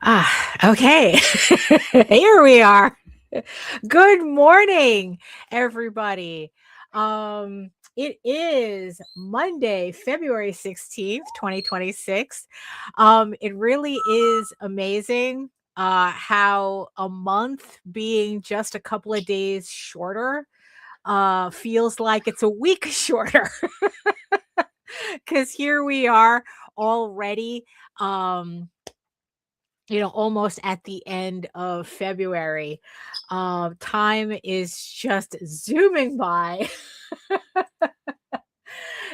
Okay. Here we are. Good morning, everybody. It is Monday, February 16th, 2026. It really is amazing how a month being just a couple of days shorter feels like it's a week shorter. Because here we are already. Um, almost at the end of February. Time is just zooming by.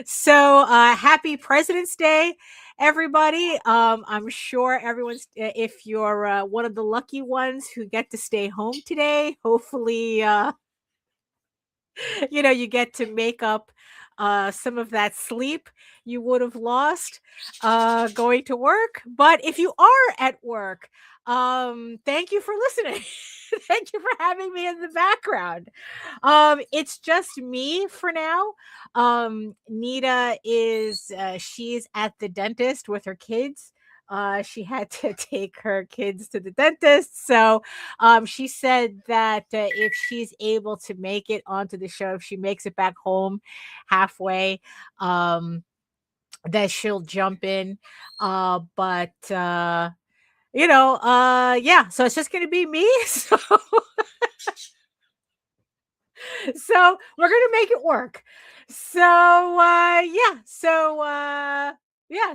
So, happy President's Day, everybody. I'm sure if you're one of the lucky ones who get to stay home today, hopefully, you get to make up some of that sleep you would have lost going to work. But if you are at work, thank you for listening. Thank you for having me in the background. It's just me for now. Nita she's at the dentist with her kids. She had to take her kids to the dentist. So she said that if she's able to make it onto the show, if she makes it back home halfway, that she'll jump in. But yeah, so it's just gonna be me. So we're gonna make it work. So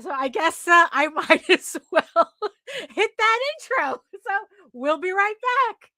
so I guess I might as well hit that intro. So we'll be right back.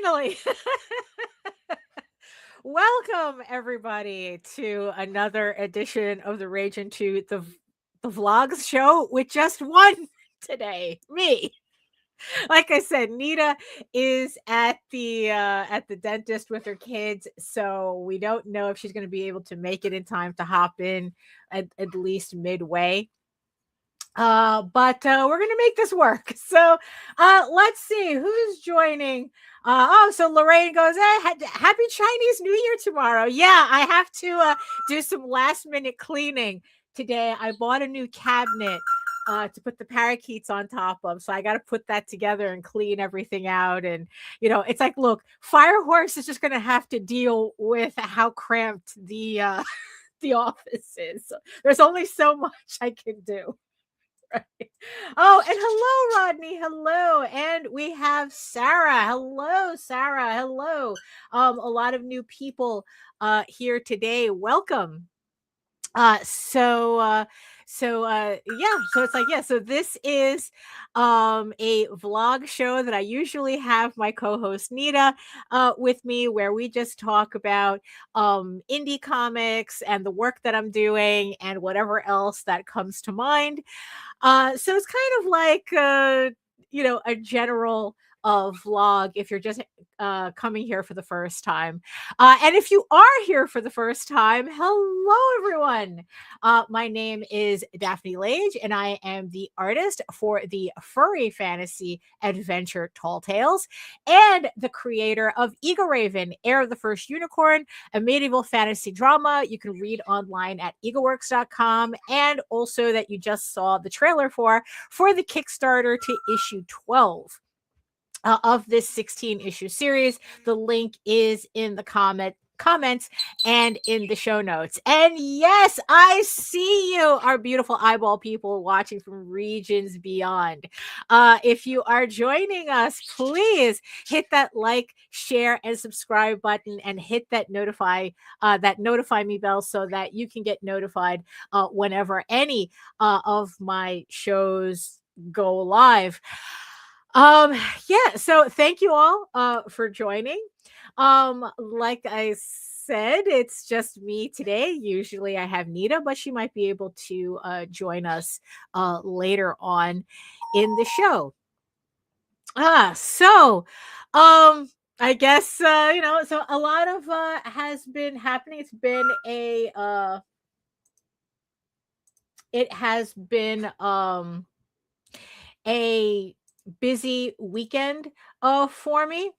Finally. Welcome everybody to another edition of the Ragin to the vlogs show with just one today, me. Like I said, Nita is at the dentist with her kids, so we don't know if she's going to be able to make it in time to hop in at least midway. But we're gonna make this work. So let's see who's joining. So Lorraine goes, happy Chinese New Year tomorrow. Yeah, I have to do some last minute cleaning today. I bought a new cabinet to put the parakeets on top of, so I got to put that together and clean everything out. And it's like, look, Firehorse is just gonna have to deal with how cramped the the office is. So there's only so much I can do. Right. Oh, and hello, Rodney. Hello. And we have Sarah. Hello, Sarah. Hello. A lot of new people here today. Welcome. Uh, so uh, So yeah, so it's like, yeah, so this is a vlog show that I usually have my co-host Nita with me, where we just talk about indie comics and the work that I'm doing and whatever else that comes to mind. So it's kind of like a general vlog if you're just coming here for the first time. And if you are here for the first time, hello everyone. My name is Daphne Lage, and I am the artist for the furry fantasy adventure Tall Tales and the creator of Egoraven, Heir of the First Unicorn, a medieval fantasy drama you can read online at egoworks.com, and also that you just saw the trailer for the Kickstarter to issue 12 of this 16 issue series. The link is in the comments and in the show notes. And yes, I see you, our beautiful eyeball people watching from regions beyond. If you are joining us, please hit that like, share, and subscribe button, and hit that notify me bell so that you can get notified whenever any of my shows go live. Yeah, so thank you all for joining. Like I said, it's just me today. Usually I have Nita, but she might be able to join us later on in the show. So I guess so a lot of has been happening. It has been a busy weekend for me.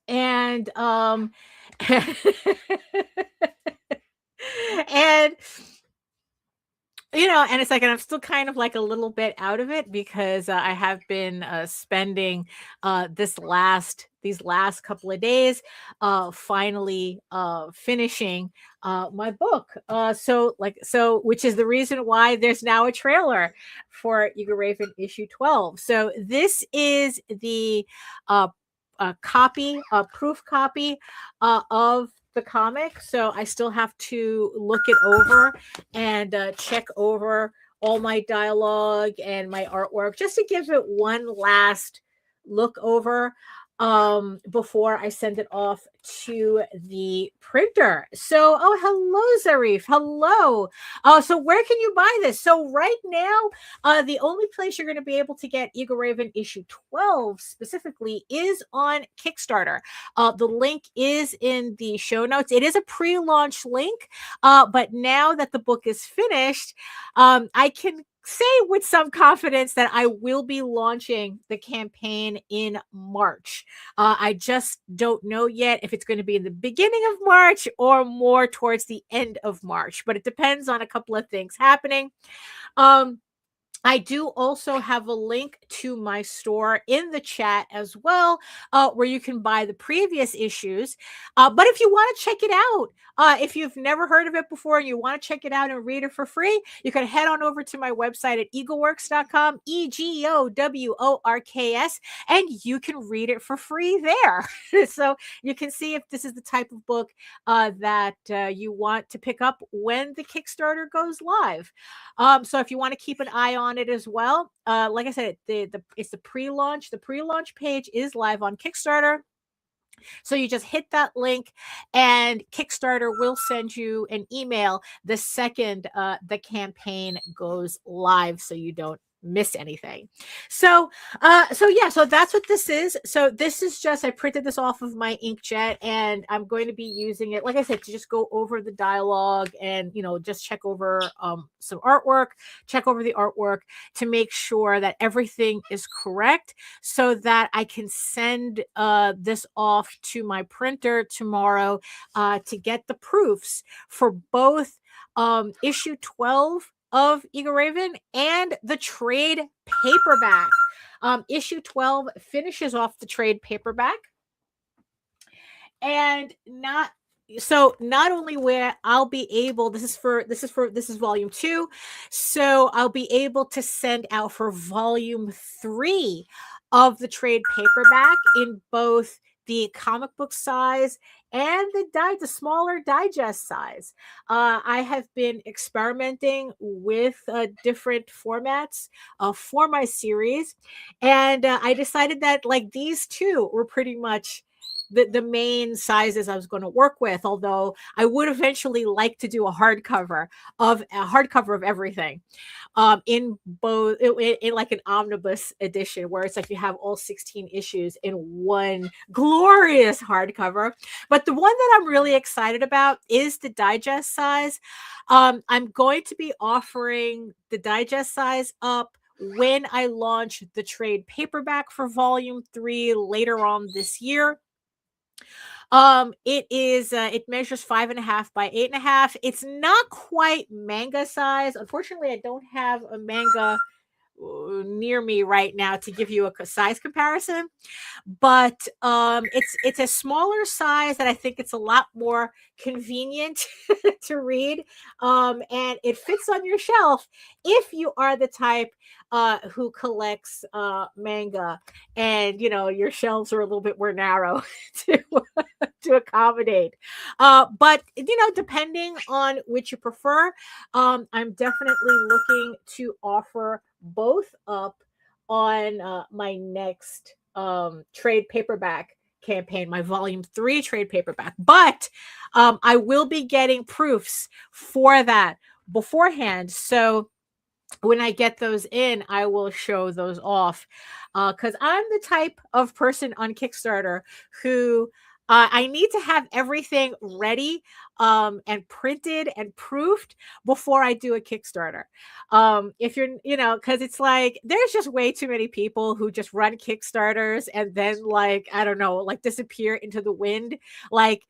And and and it's like, and I'm still kind of like a little bit out of it because I have been spending these last couple of days finally finishing my book. So which is the reason why there's now a trailer for Egoraven issue 12. So this is the proof copy of the comic. So I still have to look it over and check over all my dialogue and my artwork just to give it one last look over before I send it off to the printer. So, oh, hello, Zarif. Hello. So where can you buy this? So right now, the only place you're going to be able to get Egoraven issue 12 specifically is on Kickstarter. The link is in the show notes. It is a pre-launch link, but now that the book is finished, I can say with some confidence that I will be launching the campaign in March. I just don't know yet if it's going to be in the beginning of March or more towards the end of March, but it depends on a couple of things happening. I do also have a link to my store in the chat as well, where you can buy the previous issues. But if you want to check it out, if you've never heard of it before and you want to check it out and read it for free, you can head on over to my website at egoworks.com, EGOWORKS, and you can read it for free there. So you can see if this is the type of book that you want to pick up when the Kickstarter goes live. So if you want to keep an eye on it as well, like I said, it's the pre-launch. The pre-launch page is live on Kickstarter. So you just hit that link and Kickstarter will send you an email the second the campaign goes live, so you don't miss anything. So that's what this is. So this is just, I printed this off of my inkjet and I'm going to be using it, like I said, to just go over the dialogue and, just check over some artwork, check over the artwork to make sure that everything is correct so that I can send this off to my printer tomorrow to get the proofs for both issue 12 of Egoraven and the trade paperback. Issue 12 finishes off the trade paperback, and not only where I'll be able, this is volume 2, so I'll be able to send out for volume 3 of the trade paperback in both the comic book size and the smaller digest size. I have been experimenting with different formats for my series, and I decided that like these two were pretty much the main sizes I was going to work with. Although I would eventually like to do a hardcover of everything, in both in like an omnibus edition where it's like you have all 16 issues in one glorious hardcover. But the one that I'm really excited about is the digest size. I'm going to be offering the digest size up when I launch the trade paperback for volume 3 later on this year. It measures 5.5 by 8.5. It's not quite manga size. Unfortunately, I don't have a manga near me right now to give you a size comparison, but it's a smaller size that I think it's a lot more convenient to read, and it fits on your shelf if you are the type who collects manga, and your shelves are a little bit more narrow to to accommodate. But depending on which you prefer, I'm definitely looking to offer both up on my next trade paperback campaign, my volume 3 trade paperback. But I will be getting proofs for that beforehand. So when I get those in, I will show those off, because I'm the type of person on Kickstarter who I need to have everything ready and printed and proofed before I do a Kickstarter. If you're, because it's like there's just way too many people who just run Kickstarters and then, like, I don't know, like disappear into the wind. Like,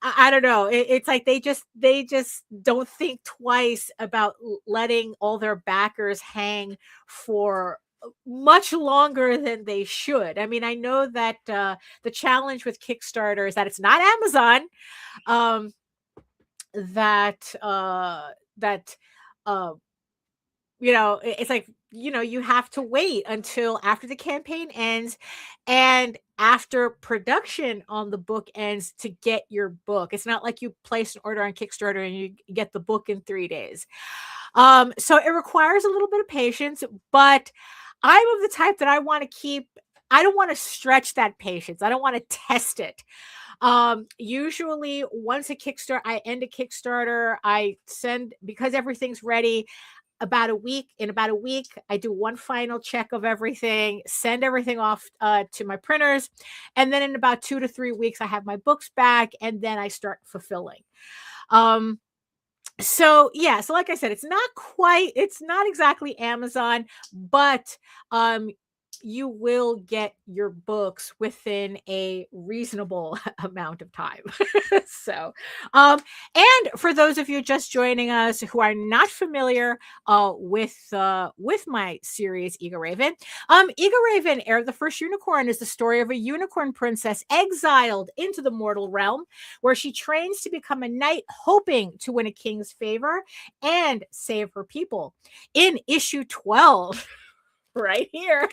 I don't know. It's like they just don't think twice about letting all their backers hang for much longer than they should. I mean, I know that the challenge with Kickstarter is that it's not Amazon. Um, that that it's like, you have to wait until after the campaign ends and after production on the book ends to get your book. It's not like you place an order on Kickstarter and you get the book in 3 days. So it requires a little bit of patience, but I'm of the type that I don't want to stretch that patience. I don't want to test it. Usually once I end a Kickstarter, I send, because everything's ready, in about a week, I do one final check of everything, send everything off to my printers. And then in about 2 to 3 weeks, I have my books back, and then I start fulfilling. So yeah, so like I said, it's not exactly Amazon, but you will get your books within a reasonable amount of time. So, and for those of you just joining us who are not familiar with my series Egoraven, Egoraven, Heir of the First Unicorn, is the story of a unicorn princess exiled into the mortal realm, where she trains to become a knight, hoping to win a king's favor and save her people. In issue 12, right here,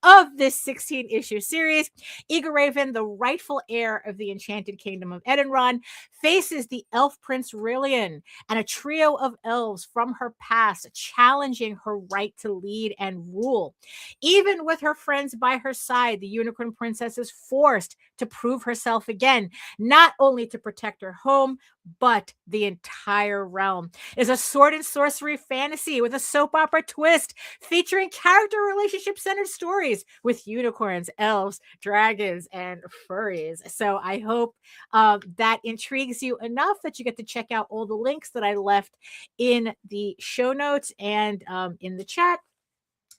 of this 16 issue series, Egoraven, the rightful heir of the enchanted kingdom of Edenron, faces the elf prince Rillian and a trio of elves from her past, challenging her right to lead and rule. Even with her friends by her side, the unicorn princess is forced to prove herself again, not only to protect her home, but the entire realm. Is a sword and sorcery fantasy with a soap opera twist, featuring character relationship centered stories with unicorns, elves, dragons, and furries. So I hope that intrigues you enough that you get to check out all the links that I left in the show notes and in the chat.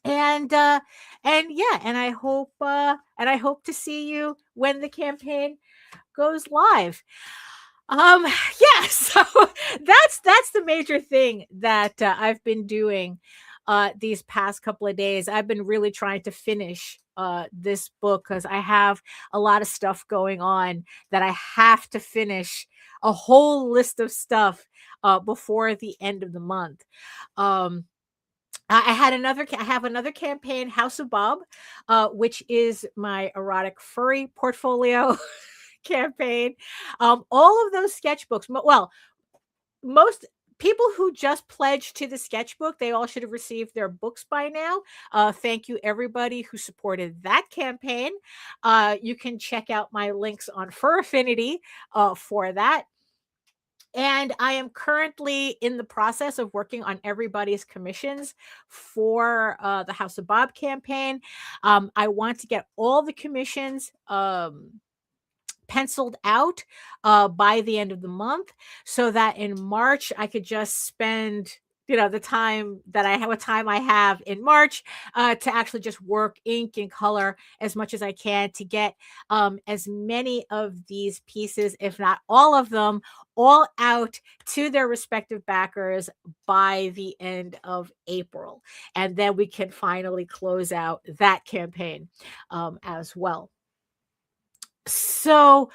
And yeah, and I hope to see you when the campaign goes live. Yeah, so that's the major thing that I've been doing these past couple of days. I've been really trying to finish this book because I have a lot of stuff going on that I have to finish, a whole list of stuff before the end of the month. I have another campaign, House of Bob, which is my erotic furry portfolio campaign. All of those sketchbooks, well, most people who just pledged to the sketchbook, they all should have received their books by now. Thank you everybody who supported that campaign. You can check out my links on Fur Affinity for that. And I am currently in the process of working on everybody's commissions for the House of Bob campaign. I want to get all the commissions penciled out by the end of the month, so that in March I could just spend the time that I have, what time I have in March, to actually just work ink and color as much as I can to get as many of these pieces, if not all of them, all out to their respective backers by the end of April. And then we can finally close out that campaign as well. So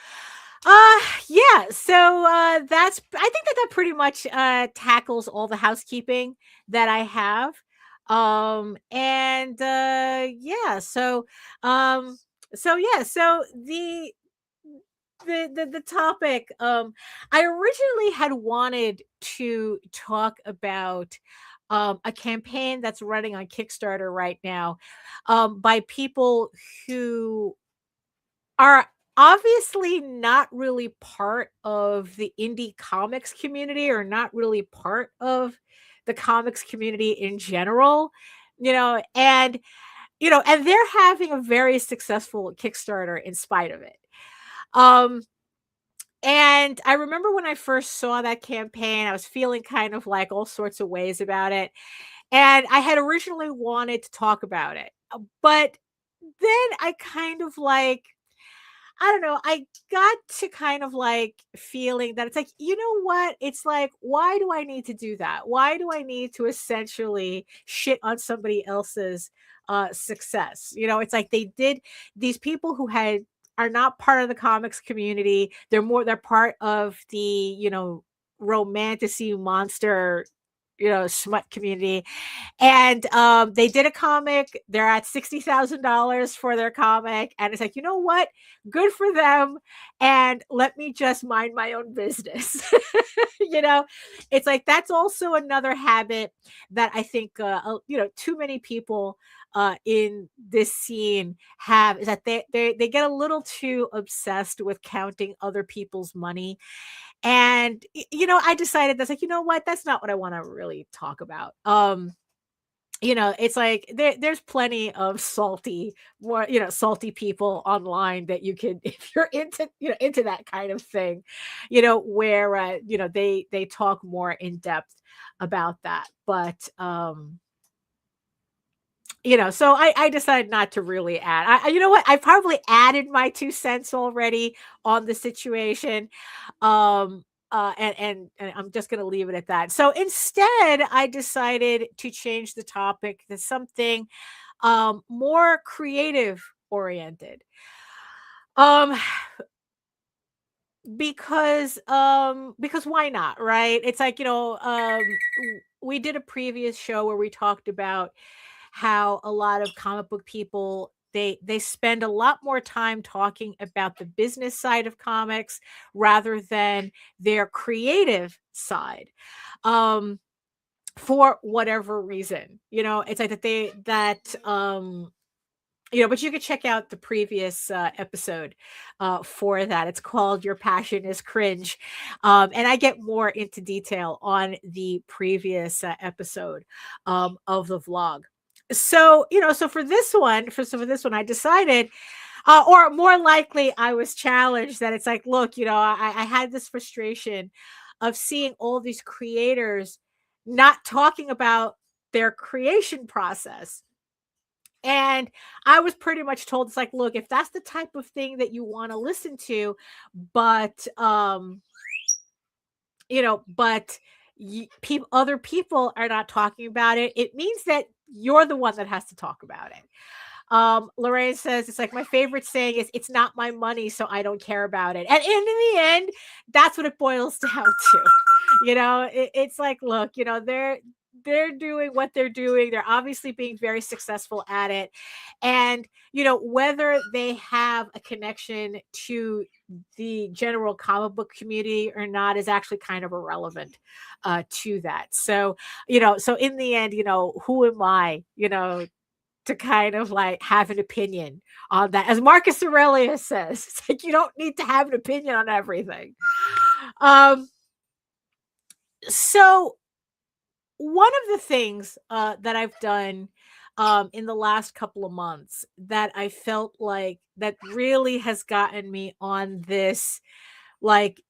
yeah, so that's, I think that pretty much tackles all the housekeeping that I have. And yeah, so the topic, I originally had wanted to talk about a campaign that's running on Kickstarter right now, by people who are obviously not really part of the indie comics community, or not really part of the comics community in general, and and they're having a very successful Kickstarter in spite of it. Um and I remember when I first saw that campaign, I was feeling kind of like all sorts of ways about it. And I had originally wanted to talk about it. But then I kind of like, I don't know, I got to kind of like feeling that it's like, you know what? It's like, why do I need to do that? Why do I need to essentially shit on somebody else's success? It's like these people who are not part of the comics community. They're part of the, romantasy monster, smut community. And they did a comic. They're at $60,000 for their comic. And it's like, you know what? Good for them. And let me just mind my own business. It's like, that's also another habit that I think, too many people in this scene have, is that they get a little too obsessed with counting other people's money. And I decided that's like, you know what? That's not what I want to really talk about. It's like there's plenty of salty people online that you can, if you're into that kind of thing, where they talk more in depth about that. But so I decided not to really add. You know what? I probably added my 2 cents already on the situation. And I'm just going to leave it at that. So instead, I decided to change the topic to something more creative oriented. Because why not, right? It's like, we did a previous show where we talked about how a lot of comic book people, they spend a lot more time talking about the business side of comics rather than their creative side, for whatever reason. It's like but you could check out the previous episode for that. It's called Your Passion is Cringe. And I get more into detail on the previous episode of the vlog. So, so for this one, I decided, or more likely I was challenged, that it's like, look, I had this frustration of seeing all these creators not talking about their creation process. And I was pretty much told, it's like, look, if that's the type of thing that you want to listen to, but other people are not talking about it, it means that you're the one that has to talk about it. Lorraine says, it's like, my favorite saying is, it's not my money, so I don't care about it. And in the end, that's what it boils down to. It's like, look, they're doing what they're doing. They're obviously being very successful at it. And, whether they have a connection to the general comic book community or not is actually kind of irrelevant to that. So, so in the end, who am I, to kind of like have an opinion on that? As Marcus Aurelius says, it's like you don't need to have an opinion on everything. So one of the things that I've done in the last couple of months that I felt like that really has gotten me on this like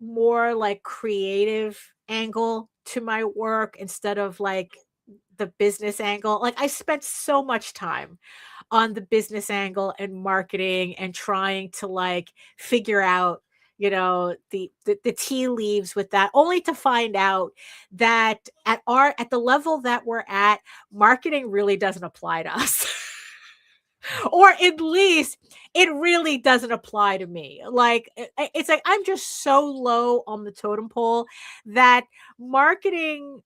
more like creative angle to my work instead of like the business angle. Like I spent so much time on the business angle and marketing and trying to like figure out the tea leaves with that, only to find out that at the level that we're at, marketing really doesn't apply to us. Or at least it really doesn't apply to me. Like it's like I'm just so low on the totem pole that marketing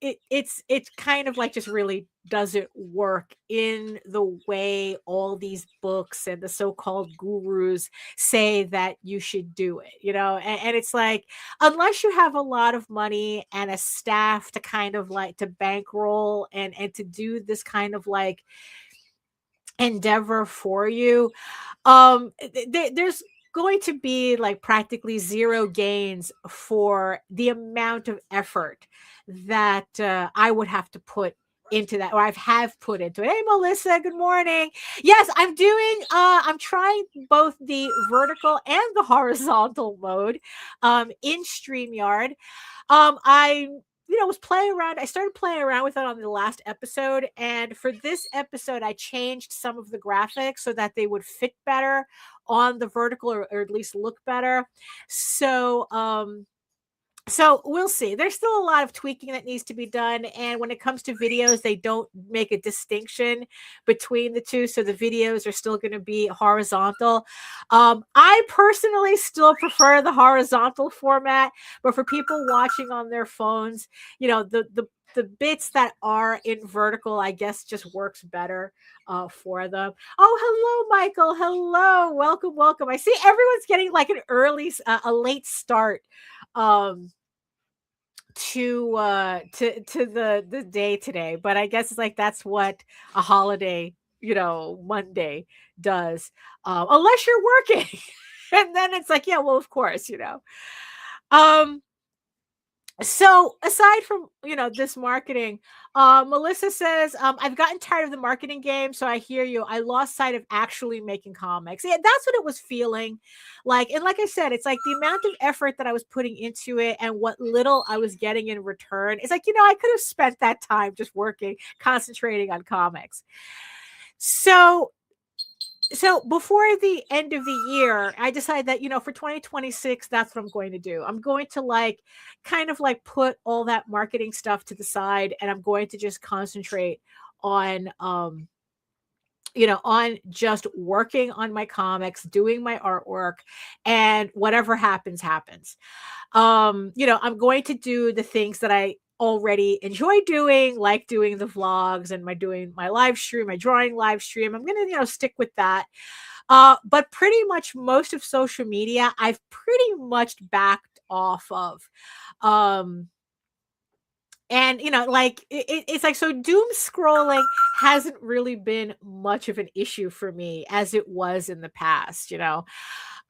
it's kind of like just really doesn't work in the way all these books and the so-called gurus say that you should do it, and it's like unless you have a lot of money and a staff to kind of like to bankroll and to do this kind of like endeavor for you, there's going to be like practically zero gains for the amount of effort that I would have to put into that, or have put into it. Hey Melissa, good morning. Yes, I'm trying both the vertical and the horizontal mode in StreamYard. I was playing around. I started playing around with it on the last episode. And for this episode, I changed some of the graphics so that they would fit better on the vertical, or at least look better. So we'll see. There's still a lot of tweaking that needs to be done. And when it comes to videos, they don't make a distinction between the two. So the videos are still going to be horizontal. I personally still prefer the horizontal format, but for people watching on their phones, the bits that are in vertical, I guess, just works better for them. Oh, hello, Michael. Hello. Welcome. I see everyone's getting like a late start to the day today, but I guess it's like that's what a holiday Monday does, unless you're working. And then it's like, yeah, well, of course. um so aside from this marketing, Melissa says, I've gotten tired of the marketing game. So I hear you. I lost sight of actually making comics. Yeah, that's what it was feeling like. And like I said, it's like the amount of effort that I was putting into it and what little I was getting in return. It's like, I could have spent that time just working, concentrating on comics. So before the end of the year, I decided that, for 2026, that's what I'm going to do. I'm going to like kind of like put all that marketing stuff to the side, and I'm going to just concentrate on, on just working on my comics, doing my artwork, and whatever happens, happens. I'm going to do the things that I already enjoy doing, like doing the vlogs and doing my live stream, my drawing live stream. I'm going to, stick with that. But pretty much most of social media, I've pretty much backed off of. And like it's like, so doom scrolling hasn't really been much of an issue for me as it was in the past,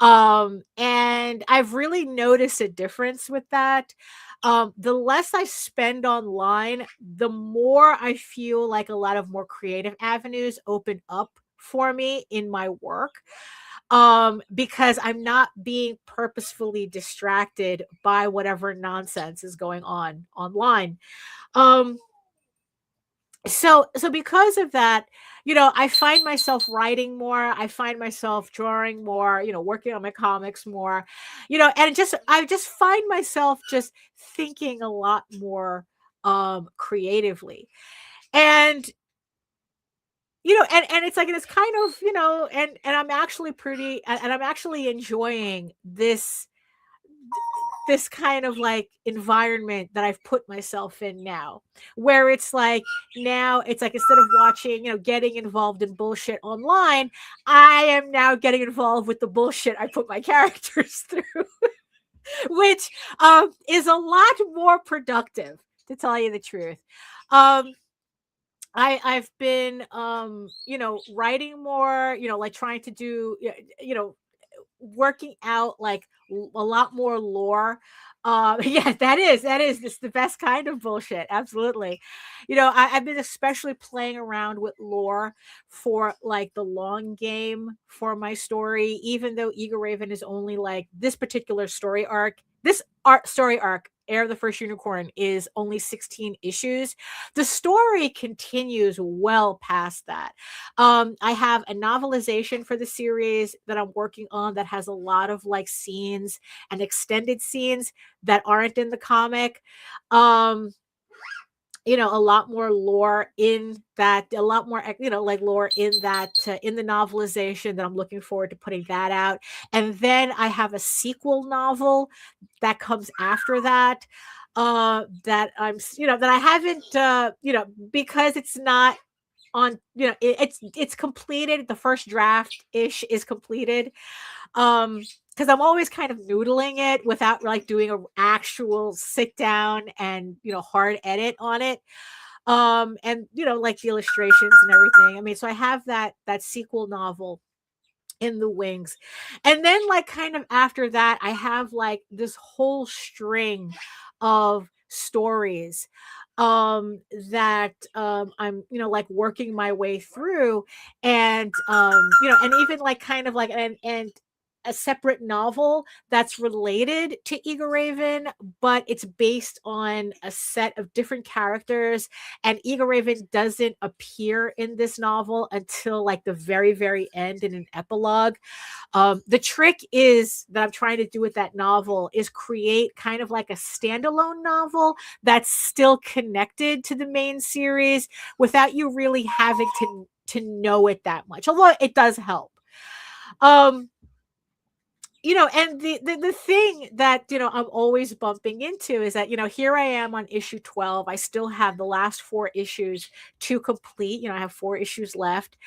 and I've really noticed a difference with that. The less I spend online, the more I feel like a lot of more creative avenues open up for me in my work, because I'm not being purposefully distracted by whatever nonsense is going on online. um so because of that, I find myself writing more, I find myself drawing more, working on my comics more, and I just find myself just thinking a lot more creatively. And and it's like, and it's kind of, and I'm actually I'm actually enjoying this this kind of like environment that I've put myself in now, where it's like now it's like instead of watching, getting involved in bullshit online, I am now getting involved with the bullshit I put my characters through, which is a lot more productive, to tell you the truth. I've been writing more, like trying to do working out like a lot more lore. Yeah, that is this the best kind of bullshit. Absolutely. I've been especially playing around with lore for like the long game for my story, even though Egoraven is only like this particular story arc. This story arc, Heir the First Unicorn, is only 16 issues. The story continues well past that. I have a novelization for the series that I'm working on that has a lot of like scenes and extended scenes that aren't in the comic. A lot more lore in that, a lot more, like lore in that, in the novelization that I'm looking forward to putting that out. And then I have a sequel novel that comes after that, that I'm, that I haven't, because it's not on, it's completed. The first draft ish is completed. Because I'm always kind of noodling it without like doing an actual sit down and hard edit on it. And like the illustrations and everything. I mean, so I have that sequel novel in the wings. And then like kind of after that, I have like this whole string of stories that I'm like working my way through, and and even like kind of like and a separate novel that's related to Egoraven, but it's based on a set of different characters, and Egoraven doesn't appear in this novel until like the very, very end in an epilogue. The trick is that I'm trying to do with that novel is create kind of like a standalone novel that's still connected to the main series without you really having to know it that much, although it does help. And the thing that I'm always bumping into is that here I am on issue 12. I still have the last 4 issues to complete. I have 4 issues left.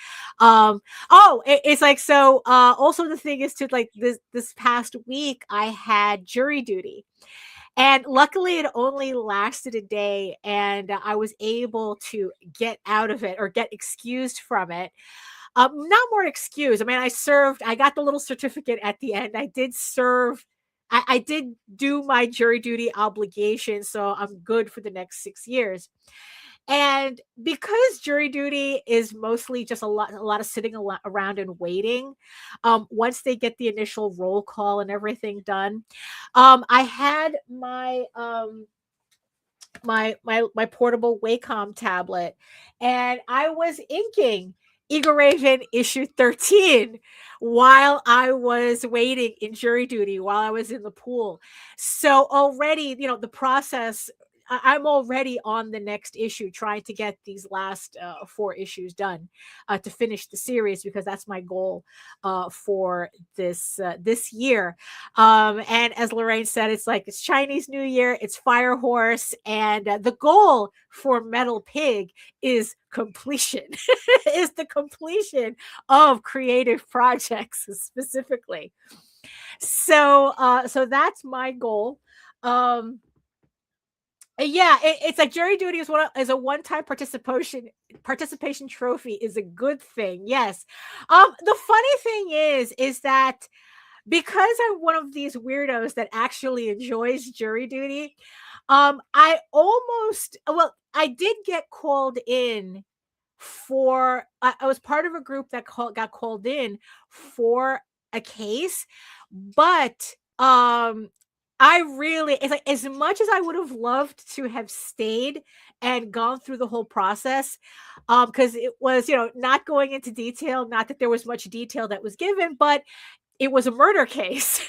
It's like, so also the thing is, to like this past week I had jury duty, and luckily it only lasted a day, and I was able to get out of it, or get excused from it. Not more excuse. I mean, I got the little certificate at the end. I did serve, I did do my jury duty obligation, so I'm good for the next 6 years. And because jury duty is mostly just a lot of sitting around and waiting, once they get the initial roll call and everything done, I had my my portable Wacom tablet, and I was inking Egoraven issue 13 while I was waiting in jury duty, while I was in the pool. So already, the process, I'm already on the next issue, trying to get these last 4 issues done to finish the series, because that's my goal for this year. And as Lorraine said, it's like it's Chinese New Year, it's Fire Horse, and the goal for Metal Pig is completion. Is the completion of creative projects specifically. So that's my goal. Yeah, it's like jury duty is a one-time participation trophy is a good thing. Yes. The funny thing is that because I'm one of these weirdos that actually enjoys jury duty, I did get called in for, I was part of a group that got called in for a case, but it's like, as much as I would have loved to have stayed and gone through the whole process, because it was, not going into detail, not that there was much detail that was given, but it was a murder case.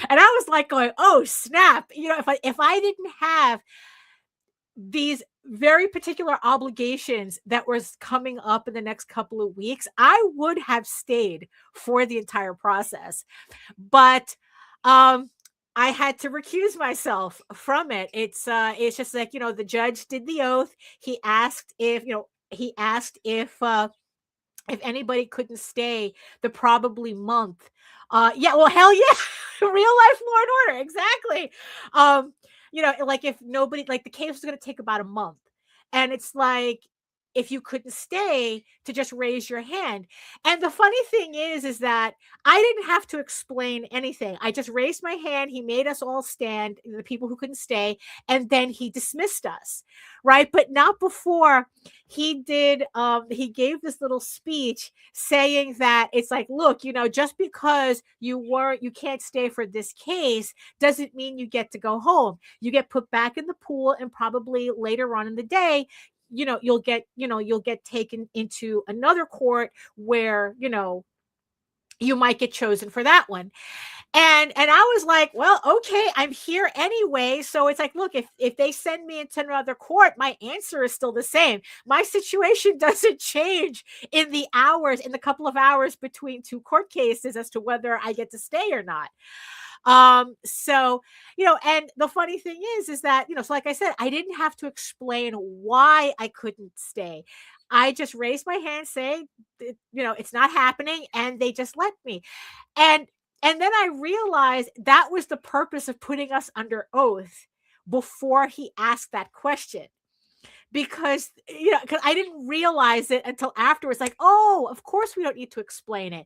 And I was like going, oh snap, if I didn't have these very particular obligations that was coming up in the next couple of weeks, I would have stayed for the entire process. But I had to recuse myself from it. It's just like, the judge did the oath. He asked if anybody couldn't stay the probably month. Yeah, well, hell yeah. Real life Law and Order, exactly. Like if nobody, like the case was going to take about a month, and it's like if you couldn't stay, to just raise your hand. And the funny thing is that I didn't have to explain anything. I just raised my hand. He made us all stand, the people who couldn't stay, and then he dismissed us, right? But not before he gave this little speech saying that it's like, look, just because you can't stay for this case doesn't mean you get to go home. You get put back in the pool, and probably later on in the day, you'll get taken into another court where you might get chosen for that one. And I was like, well, okay, I'm here anyway. So it's like, look, if they send me into another court, my answer is still the same. My situation doesn't change in the couple of hours between two court cases as to whether I get to stay or not. So, and the funny thing is that, so like I said, I didn't have to explain why I couldn't stay. I just raised my hand saying, it's not happening. And they just let me. And then I realized that was the purpose of putting us under oath before he asked that question. Because I didn't realize it until afterwards. Like, oh, of course we don't need to explain it.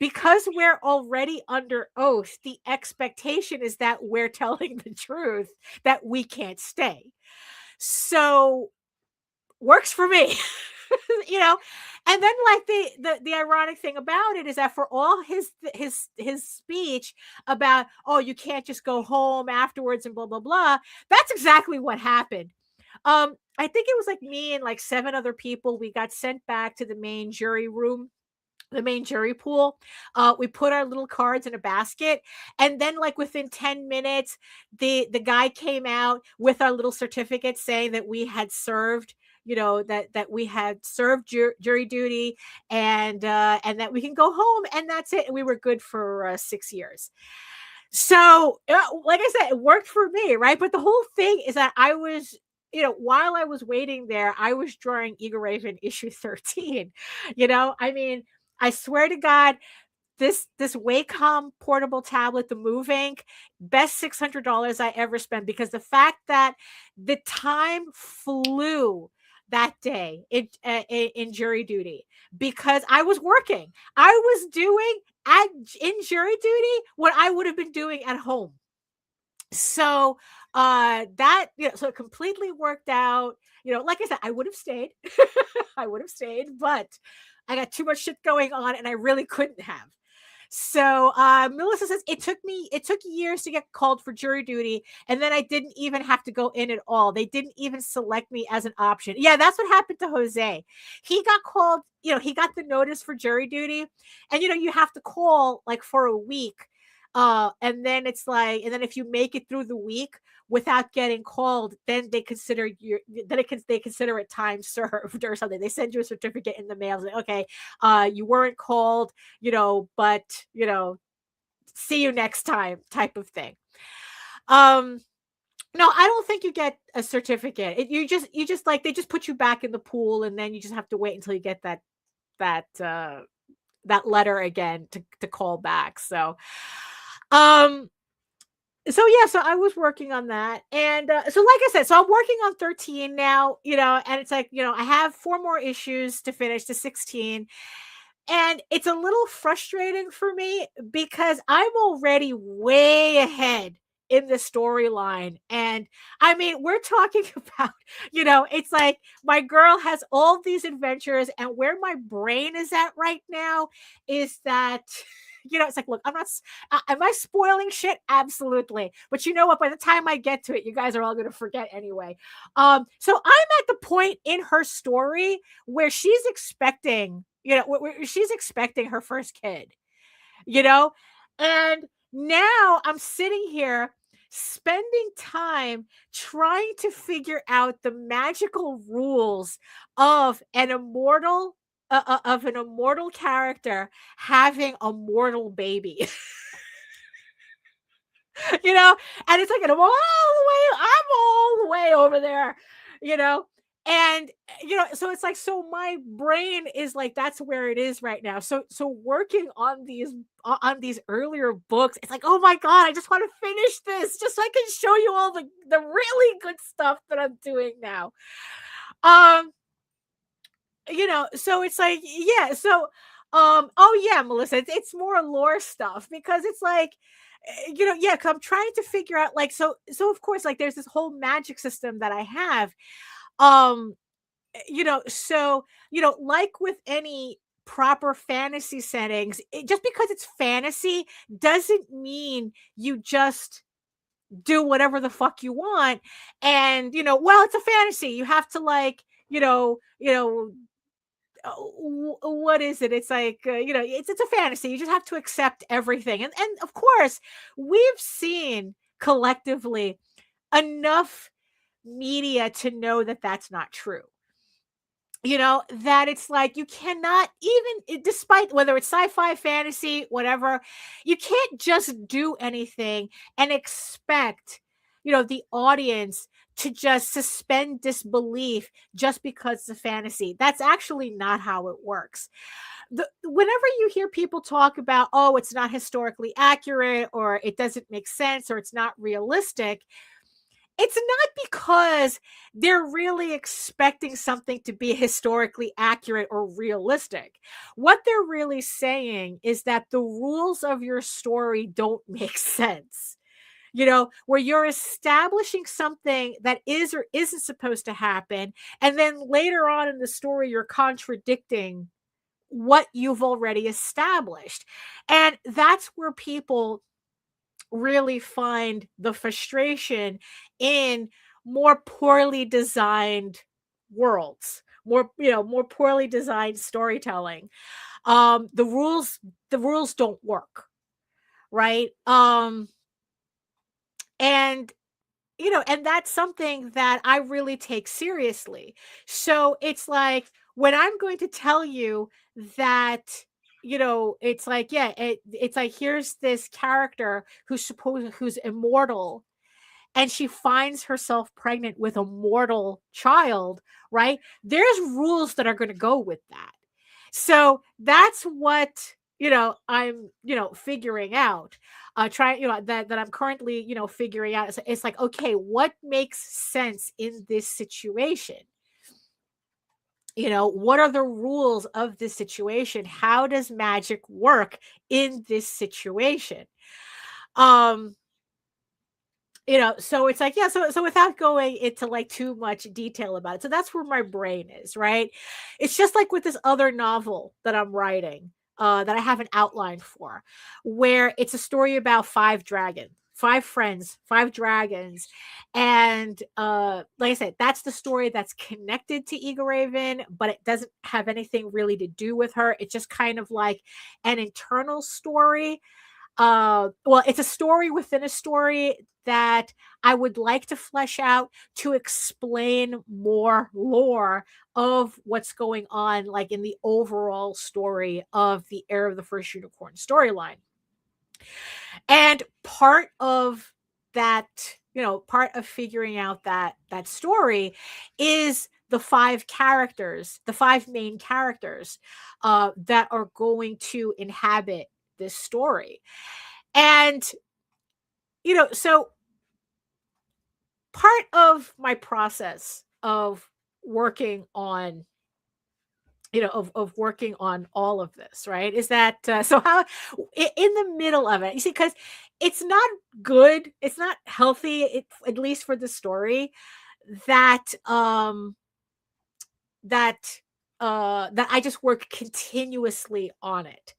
Because we're already under oath, the expectation is that we're telling the truth, that we can't stay. So works for me. And then like the ironic thing about it is that for all his speech about, oh, you can't just go home afterwards and blah blah blah, that's exactly what happened. I think it was like me and like 7 other people, we got sent back to the main jury room, the main jury pool. We put our little cards in a basket, and then like within 10 minutes the guy came out with our little certificate saying that we had served, that we had served jury duty, and that we can go home, and that's it, and we were good for 6 years. So like I said, it worked for me, right? But the whole thing is that I was, while I was waiting there, I was drawing Egoraven issue 13. I mean, I swear to God, this Wacom portable tablet, the Move Ink, best $600 I ever spent, because the fact that the time flew that day in jury duty, because I was working. I was doing in jury duty what I would have been doing at home. So that, so it completely worked out. Like I said, I would have stayed. I would have stayed, but I got too much shit going on, and I really couldn't have. So Melissa says, it took years to get called for jury duty, and then I didn't even have to go in at all. They didn't even select me as an option. Yeah, that's what happened to Jose. He got called, he got the notice for jury duty, and you have to call like for a week. And then it's like, and then if you make it through the week without getting called, then they consider they consider it time served or something. They send you a certificate in the mail. Like, okay, you weren't called, but see you next time, type of thing. No, I don't think you get a certificate. You just like, they just put you back in the pool, and then you just have to wait until you get that letter again to call back. So so I was working on that, and so like I said, so I'm working on 13 now, and it's like, I have 4 more issues to finish to 16, and it's a little frustrating for me because I'm already way ahead in the storyline. And I mean, we're talking about, it's like my girl has all these adventures, and where my brain is at right now is that it's like, look, am I spoiling shit? Absolutely. But you know what? By the time I get to it, you guys are all going to forget anyway. So I'm at the point in her story where she's expecting, where she's expecting her first kid, and now I'm sitting here spending time trying to figure out the magical rules of an immortal character having a mortal baby. you know, and it's like, I'm all the way over there, you know, and so it's like, so my brain is like, that's where it is right now. So working on these earlier books, it's like, oh my God, I just want to finish this just so I can show you all the really good stuff that I'm doing now. Um, so it's like, yeah, so oh yeah, Melissa, it's more lore stuff, because it's like, yeah, 'cause I'm trying to figure out, like, so of course, like, there's this whole magic system that I have. um so like with any proper fantasy settings, just because it's fantasy doesn't mean you just do whatever the fuck you want. And well, it's a fantasy, you have to, like, what is it? It's like, it's a fantasy. You just have to accept everything. And of course, we've seen collectively enough media to know that that's not true. That it's like, you cannot, even despite whether it's sci-fi, fantasy, whatever, you can't just do anything and expect, the audience to just suspend disbelief just because it's a fantasy. That's actually not how it works. Whenever you hear people talk about, oh, it's not historically accurate, or it doesn't make sense, or it's not realistic, it's not because they're really expecting something to be historically accurate or realistic. What they're really saying is that the rules of your story don't make sense. Where you're establishing something that is or isn't supposed to happen, and then later on in the story, you're contradicting what you've already established. And that's where people really find the frustration in more poorly designed worlds, more poorly designed storytelling. The rules don't work, right? And and that's something that I really take seriously. So it's like, when I'm going to tell you that, it's like, yeah, it's like, here's this character who's immortal, and she finds herself pregnant with a mortal child, right? There's rules that are going to go with that. So that's what, I'm, figuring out. Trying, that I'm currently, figuring out. It's like, okay, what makes sense in this situation? What are the rules of this situation? How does magic work in this situation? Um, so it's like, yeah, so without going into, like, too much detail about it, so that's where my brain is, right? It's just like with this other novel that I'm writing, that I have an outline for, where it's a story about five friends, five dragons. And like I said, that's the story that's connected to Egoraven, but it doesn't have anything really to do with her. It's just kind of like an internal story. Well, it's a story within a story that I would like to flesh out to explain more lore of what's going on, like, in the overall story of the Heir of the First Unicorn storyline. And part of that, part of figuring out that story is the five main characters that are going to inhabit this story. And so part of my process of working on, of working on all of this, right, is that, so how, in the middle of it, you see, because it's not good, it's not healthy, at least for the story, that that that I just work continuously on it.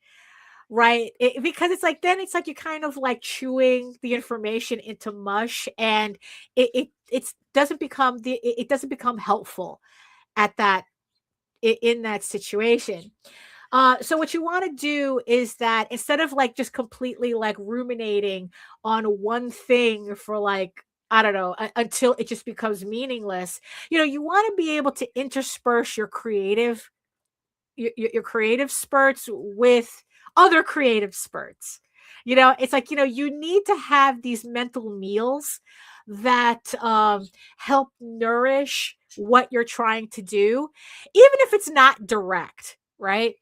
Right, because it's like, then it's like, you kind of like chewing the information into mush, and it doesn't become it doesn't become helpful at that, in that situation. So what you want to do is that, instead of, like, just completely, like, ruminating on one thing for, like, I don't know, until it just becomes meaningless, you want to be able to intersperse your creative spurts with other creative spurts. It's like, you need to have these mental meals that help nourish what you're trying to do, even if it's not direct, right?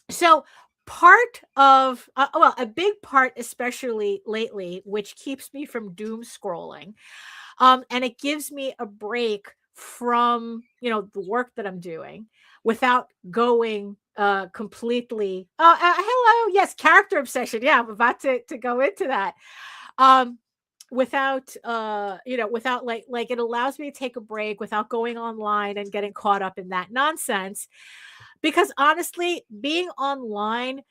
So part of well, a big part, especially lately, which keeps me from doom scrolling, and it gives me a break from the work that I'm doing without going completely. Hello, yes, character obsession. Yeah, I'm about to go into that. Um, without without like it allows me to take a break without going online and getting caught up in that nonsense, because honestly, being online,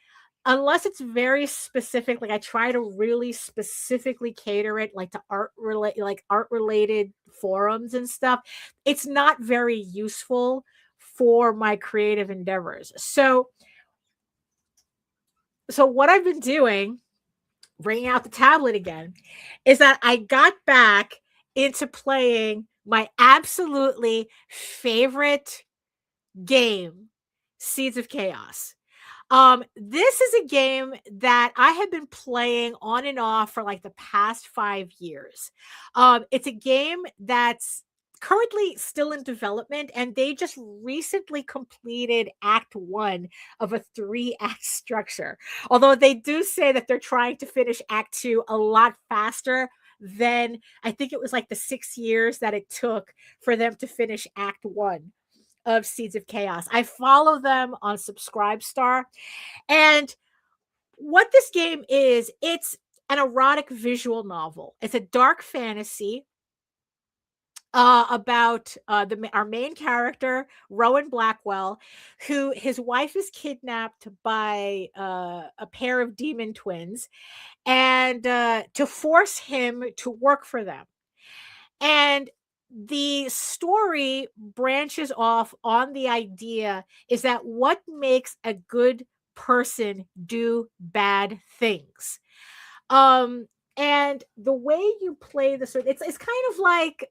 unless it's very specific, like I try to really specifically cater it like to art related forums and stuff, it's not very useful for my creative endeavors. So what I've been doing, bringing out the tablet again, is that I got back into playing my absolutely favorite game, Seeds of Chaos. This is a game that I have been playing on and off for like the past 5 years. It's a game that's currently still in development, and they just recently completed Act One of a 3-act structure. Although they do say that they're trying to finish Act Two a lot faster than, I think it was like the 6 years that it took for them to finish Act One of Seeds of Chaos. I follow them on Subscribestar. And what this game is, it's an erotic visual novel. It's a dark fantasy about our main character, Rowan Blackwell, who his wife is kidnapped by a pair of demon twins, and to force him to work for them. And the story branches off on the idea is that what makes a good person do bad things. And the way you play the sword, it's kind of like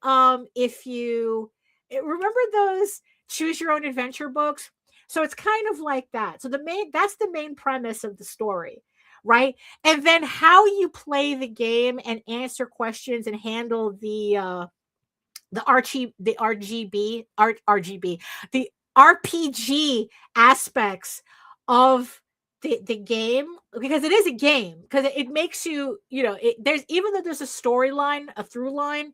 if you remember those choose your own adventure books. So it's kind of like that. So that's the main premise of the story, right? And then how you play the game and answer questions and handle the the RPG aspects of the game, because it is a game, because it makes you, there's, even though there's a storyline, a through line,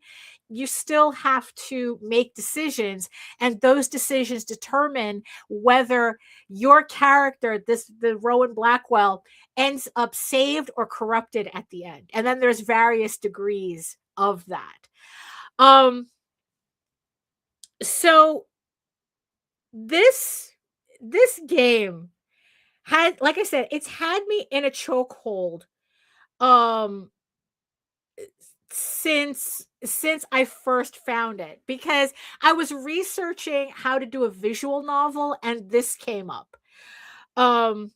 you still have to make decisions, and those decisions determine whether your character, the Rowan Blackwell, ends up saved or corrupted at the end. And then there's various degrees of that. So this game had, like I said, it's had me in a chokehold um since I first found it, because I was researching how to do a visual novel and this came up. And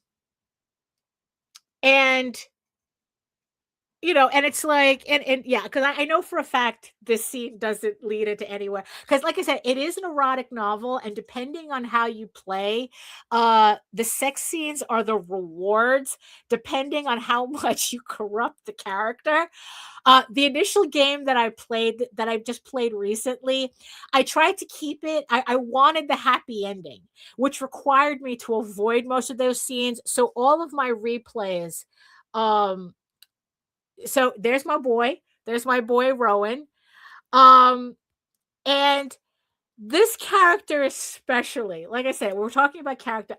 and it's like, and yeah, because I know for a fact this scene doesn't lead into anywhere. Because, like I said, it is an erotic novel, and depending on how you play, the sex scenes are the rewards, depending on how much you corrupt the character. The initial game that I've just played recently, I tried to keep it. I wanted the happy ending, which required me to avoid most of those scenes. So all of my replays, um, so there's my boy. There's my boy Rowan. And this character especially, like I said, we're talking about character.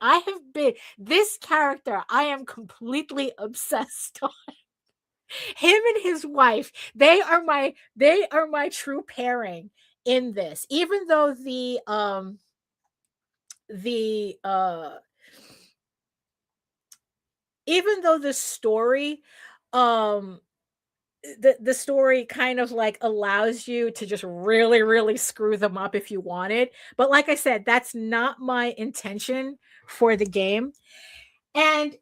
This character, I am completely obsessed on. Him and his wife, they are my true pairing in this. Even though the even though the story um the story kind of like allows you to just really, really screw them up if you want it. But like I said, that's not my intention for the game. And,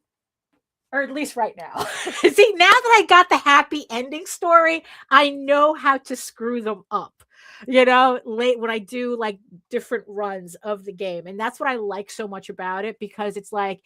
or at least right now. See, now that I got the happy ending story, I know how to screw them up. late when I do like different runs of the game. And that's what I like so much about it, because it's like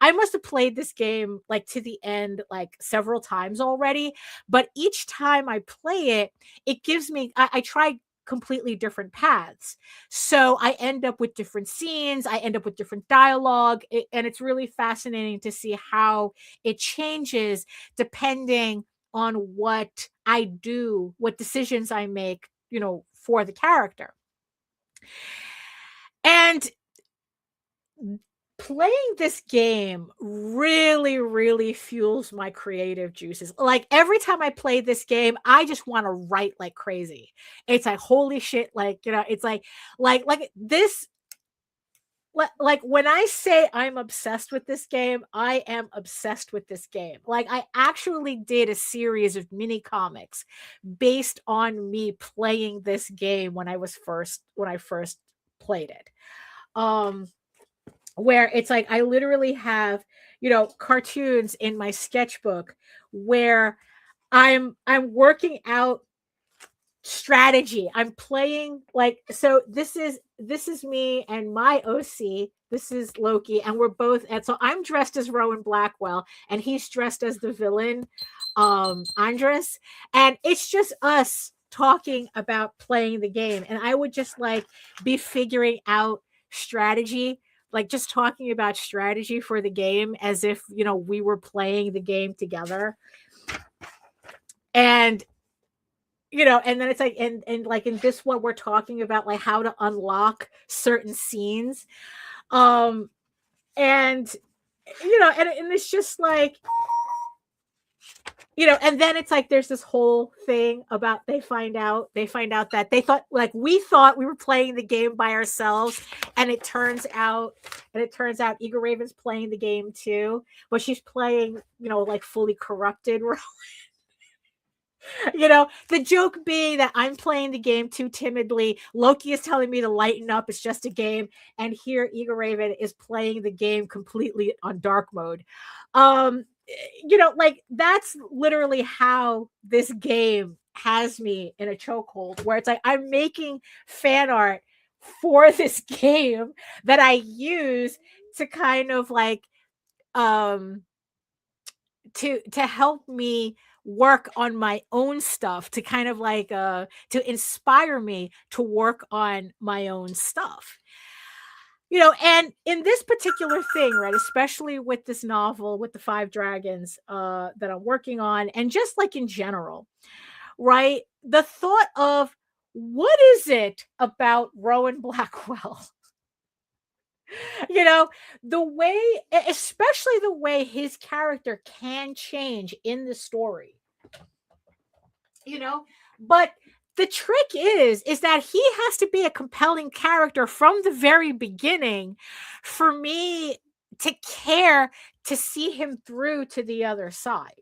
I must have played this game like to the end like several times already, but each time I play it, it gives me I try completely different paths. So I end up with different scenes, I end up with different dialogue, and it's really fascinating to see how it changes depending on what I do, what decisions I make, for the character. And playing this game really, really fuels my creative juices. Like every time I play this game, I just want to write like crazy. It's like, holy shit. Like, it's like this. Like when I say I'm obsessed with this game, I am obsessed with this game. Like I actually did a series of mini comics based on me playing this game when I first played it. Where it's like I literally have, cartoons in my sketchbook where I'm working out strategy. I'm playing like, so this is me and my OC. This is Loki, and we're both, and so I'm dressed as Rowan Blackwell and he's dressed as the villain, Andres, and it's just us talking about playing the game. And I would just like be figuring out strategy, like just talking about strategy for the game as if, we were playing the game together. And and then it's like, and like in this one, we're talking about like how to unlock certain scenes. And and it's just like, and then it's like there's this whole thing about they find out that we thought we were playing the game by ourselves, and it turns out Egoraven's playing the game too, but she's playing, like fully corrupted. The joke being that I'm playing the game too timidly. Loki is telling me to lighten up. It's just a game. And here Egoraven is playing the game completely on dark mode. Like that's literally how this game has me in a chokehold, where it's like I'm making fan art for this game that I use to kind of like to help me work on my own stuff, to kind of like to inspire me to work on my own stuff. And in this particular thing, right, especially with this novel with the 5 dragons that I'm working on, and just like in general, right, the thought of what is it about Rowan Blackwell, the way, especially the way his character can change in the story, but the trick is that he has to be a compelling character from the very beginning for me to care to see him through to the other side.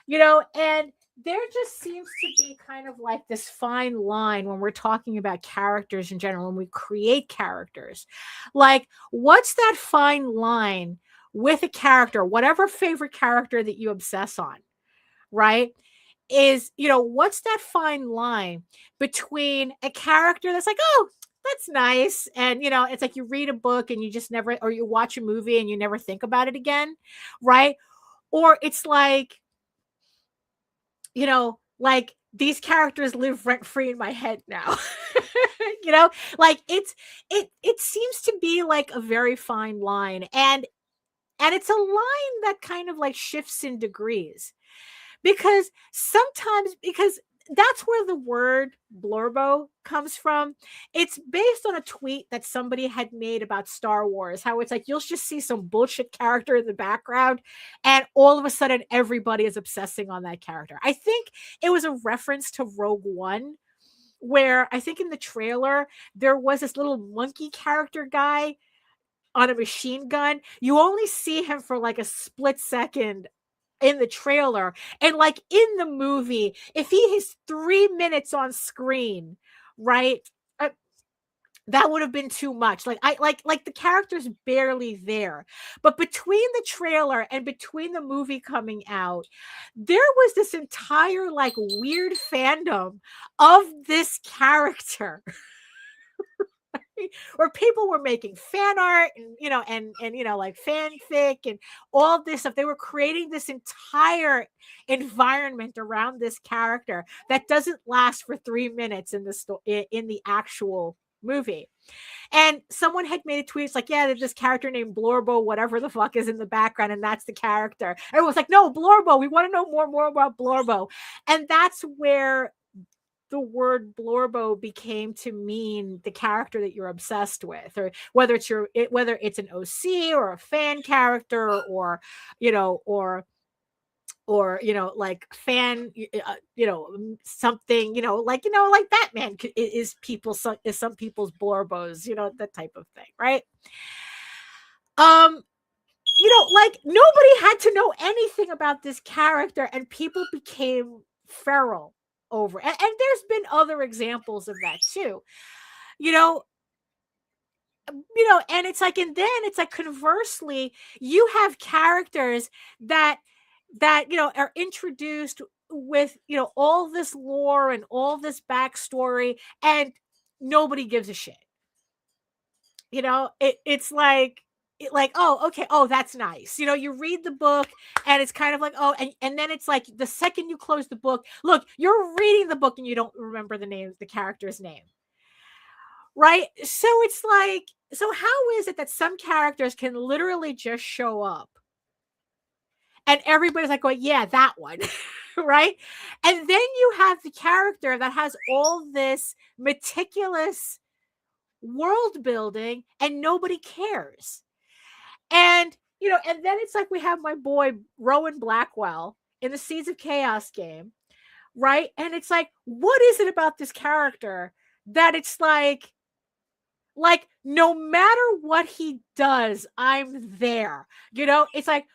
And there just seems to be kind of like this fine line when we're talking about characters in general, when we create characters. Like, what's that fine line with a character, whatever favorite character that you obsess on, right? Is, what's that fine line between a character that's like, oh, that's nice, and it's like you read a book and you just never, or you watch a movie and you never think about it again, right? Or it's like, like these characters live rent free in my head now. Like it seems to be like a very fine line, and it's a line that kind of like shifts in degrees, because that's where the word blurbo comes from. It's based on a tweet that somebody had made about Star Wars, how it's like you'll just see some bullshit character in the background and all of a sudden everybody is obsessing on that character. I think it was a reference to Rogue One, where I think in the trailer there was this little monkey character guy on a machine gun. You only see him for like a split second in the trailer, and like in the movie, if he has 3 minutes on screen, right, That would have been too much. Like the character's barely there. But between the trailer and between the movie coming out, there was this entire like weird fandom of this character. Where people were making fan art and like fanfic and all this stuff. They were creating this entire environment around this character that doesn't last for 3 minutes in the actual movie. And someone had made a tweet, it's like, yeah, there's this character named Blorbo, whatever the fuck is in the background, and that's the character. Everyone's like, no, Blorbo, we want to know more about Blorbo. And that's where the word Blorbo became to mean the character that you're obsessed with, or whether it's an OC or a fan character, or like fan, something, like Batman is some people's Blorbos, that type of thing, right? Like nobody had to know anything about this character, and people became feral over. And there's been other examples of that too, and it's like, and then it's like, conversely, you have characters that are introduced with all this lore and all this backstory, and nobody gives a shit. It's like, oh, okay, oh, that's nice. You read the book and it's kind of like, oh, and then it's like, the second you close the book, look, you're reading the book and you don't remember the character's name, right? So it's like, so how is it that some characters can literally just show up and everybody's like, going, yeah, that one, right? And then you have the character that has all this meticulous world building and nobody cares. And and then it's like, we have my boy Rowan Blackwell in the Seeds of Chaos game, right? And it's like, what is it about this character that it's like no matter what he does, I'm there. It's like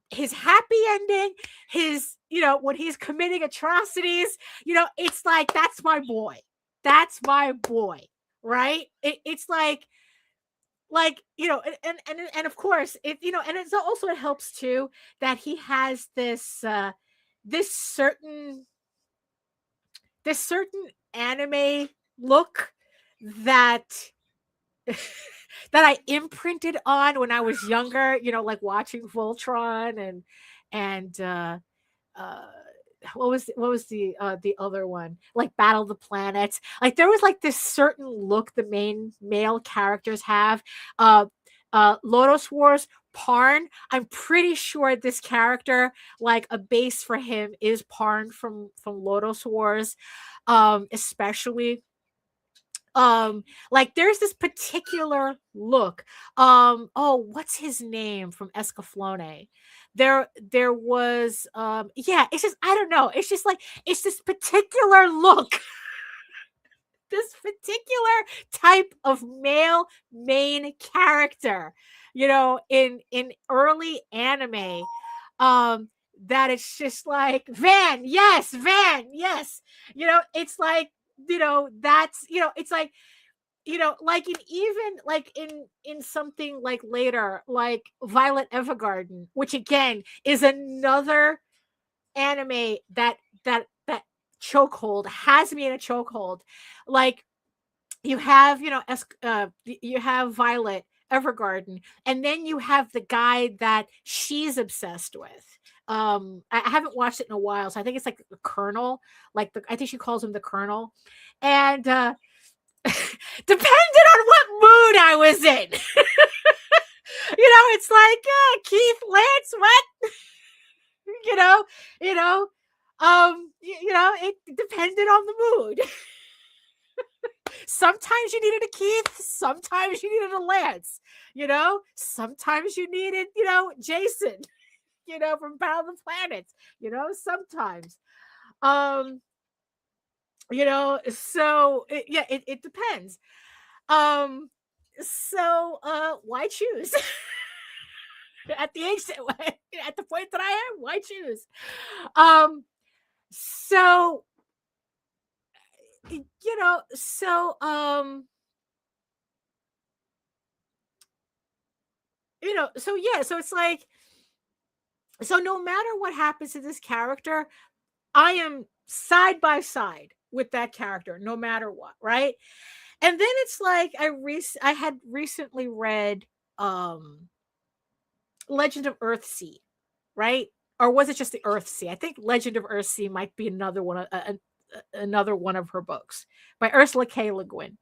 his happy ending, his when he's committing atrocities, it's like, that's my boy. That's my boy, right? It's like and of course and it's also, it helps too that he has this certain anime look that that I imprinted on when I was younger, like watching Voltron and what was the other one, like Battle of the Planets. Like, there was like this certain look the main male characters have. Lotus Wars, Parn, I'm pretty sure this character, like, a base for him is Parn from Lotus Wars, especially. Like, there's this particular look. Oh, what's his name from Escaflowne? There was yeah, it's just, I don't know, it's just like, it's this particular look. This particular type of male main character, in early anime, that it's just like, Van, yes, it's like, that's, it's like, like, in something like later, like Violet Evergarden, which again is another anime that chokehold, has me in a chokehold. Like, you have, you have Violet Evergarden, and then you have the guy that she's obsessed with. I haven't watched it in a while, so I think it's like the Colonel, I think she calls him the Colonel. And depended on what mood I was in. It's like, Keith, Lance, what? It depended on the mood. Sometimes you needed a Keith, sometimes you needed a Lance, sometimes you needed, Jason, from Battle of the Planets, sometimes. So it depends. So why choose? At the age that, at the point that I am, why choose? So so yeah, so it's like, so no matter what happens to this character, I am side by side with that character, no matter what, right? And then it's like I had recently read Legend of Earthsea, right? Or was it just the Earthsea? I think Legend of Earthsea might be another one, another one of her books by Ursula K. Le Guin.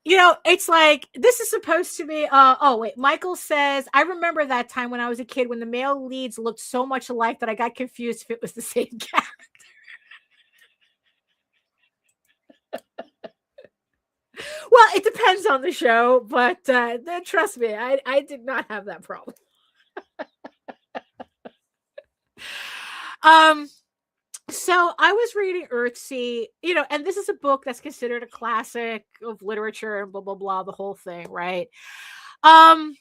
It's like this is supposed to be. Oh wait, Michael says I remember that time when I was a kid when the male leads looked so much alike that I got confused if it was the same character. Well, it depends on the show, but trust me, I did not have that problem. So I was reading Earthsea, and this is a book that's considered a classic of literature and blah blah blah, the whole thing, right? When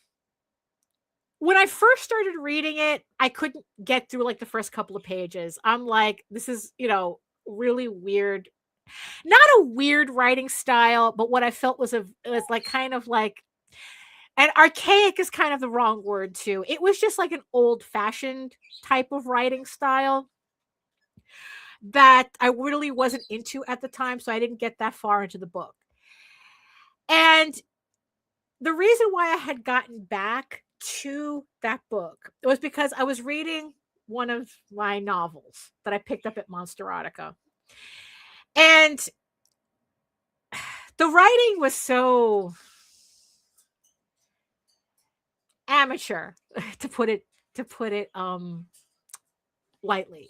I first started reading it, I couldn't get through like the first couple of pages. I'm like, this is, really weird. Not a weird writing style, but what I felt was like kind of like, and archaic is kind of the wrong word too. It was just like an old-fashioned type of writing style that I really wasn't into at the time, so I didn't get that far into the book. And the reason why I had gotten back to that book was because I was reading one of my novels that I picked up at Monsterotica. And the writing was so amateur, to put it lightly.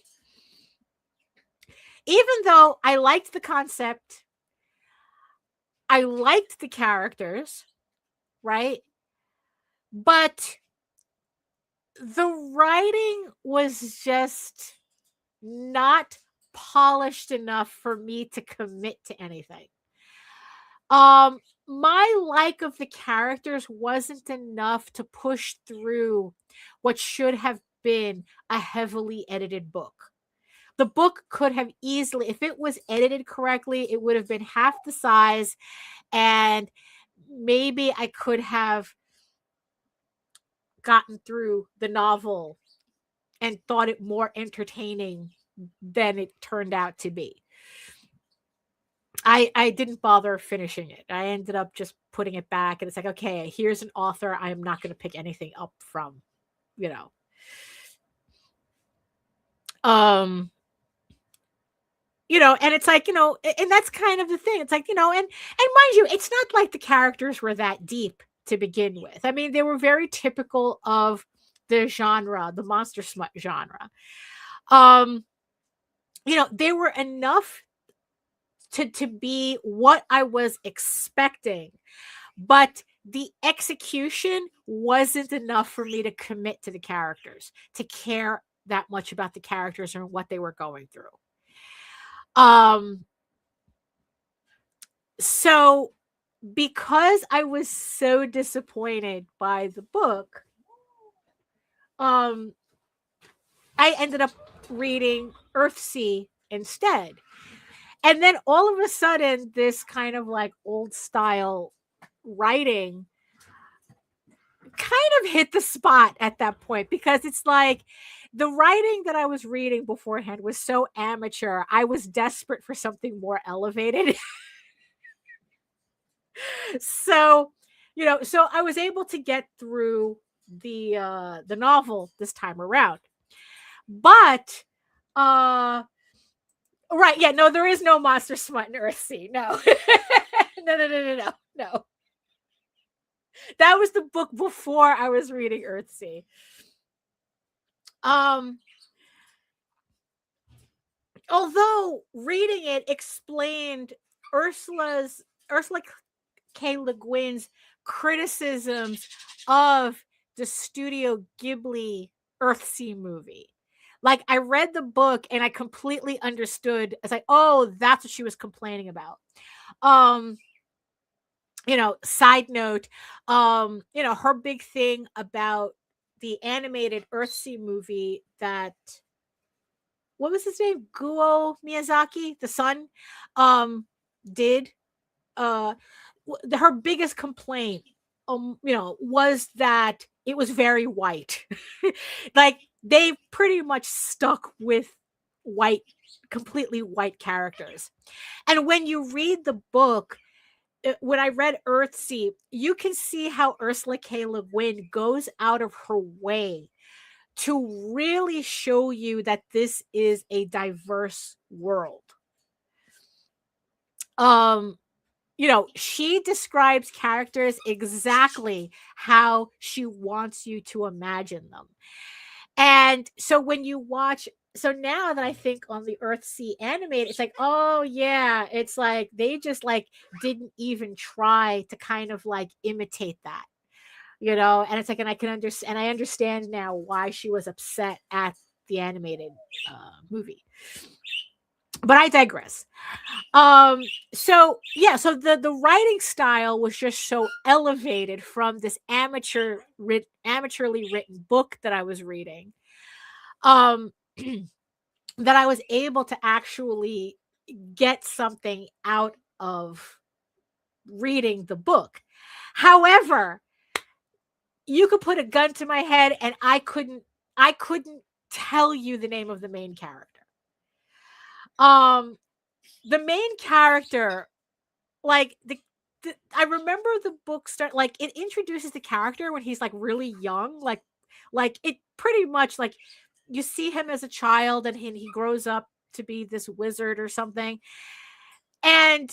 Even though I liked the concept, I liked the characters, right? But the writing was just not polished enough for me to commit to anything. My like of the characters wasn't enough to push through what should have been a heavily edited book. The book could have easily, if it was edited correctly, it would have been half the size, and maybe I could have gotten through the novel and thought it more entertaining than it turned out to be. I didn't bother finishing it. I ended up just putting it back, and it's like, okay, here's an author I am not going to pick anything up from, and it's like, and that's kind of the thing. It's like, and mind you, it's not like the characters were that deep to begin with. I mean, they were very typical of the genre, the monster smut genre. They were enough to be what I was expecting, but the execution wasn't enough for me to commit to the characters, to care that much about the characters and what they were going through. So because I was so disappointed by the book, I ended up reading Earthsea instead. And then all of a sudden, this kind of like old style writing kind of hit the spot at that point, because it's like the writing that I was reading beforehand was so amateur. I was desperate for something more elevated. So I was able to get through the novel this time around. But right, yeah, no, there is no monster smut in Earthsea. No. No. That was the book before I was reading Earthsea. Although reading it explained Ursula K. Le Guin's criticisms of the Studio Ghibli Earthsea movie. Like, I read the book and I completely understood. It's like, oh, that's what she was complaining about. Side note, her big thing about the animated Earthsea movie that, what was his name? Guo Miyazaki, the son, did. Her biggest complaint was that it was very white. Like they pretty much stuck with completely white characters. And when you read the book, when I read Earthsea, you can see how Ursula K. Le Guin goes out of her way to really show you that this is a diverse world. She describes characters exactly how she wants you to imagine them. And so when you watch, so now that I think on the Earthsea animated, it's like, oh yeah, it's like they just like didn't even try to kind of like imitate that, and it's like, and I understand now why she was upset at the animated movie. But I digress. So the writing style was just so elevated from this amateurly written book that I was reading, that I was able to actually get something out of reading the book. However, you could put a gun to my head and I couldn't tell you the name of the main character. The main character, like I remember the book start, like it introduces the character when he's like really young, like it pretty much like you see him as a child and he grows up to be this wizard or something. And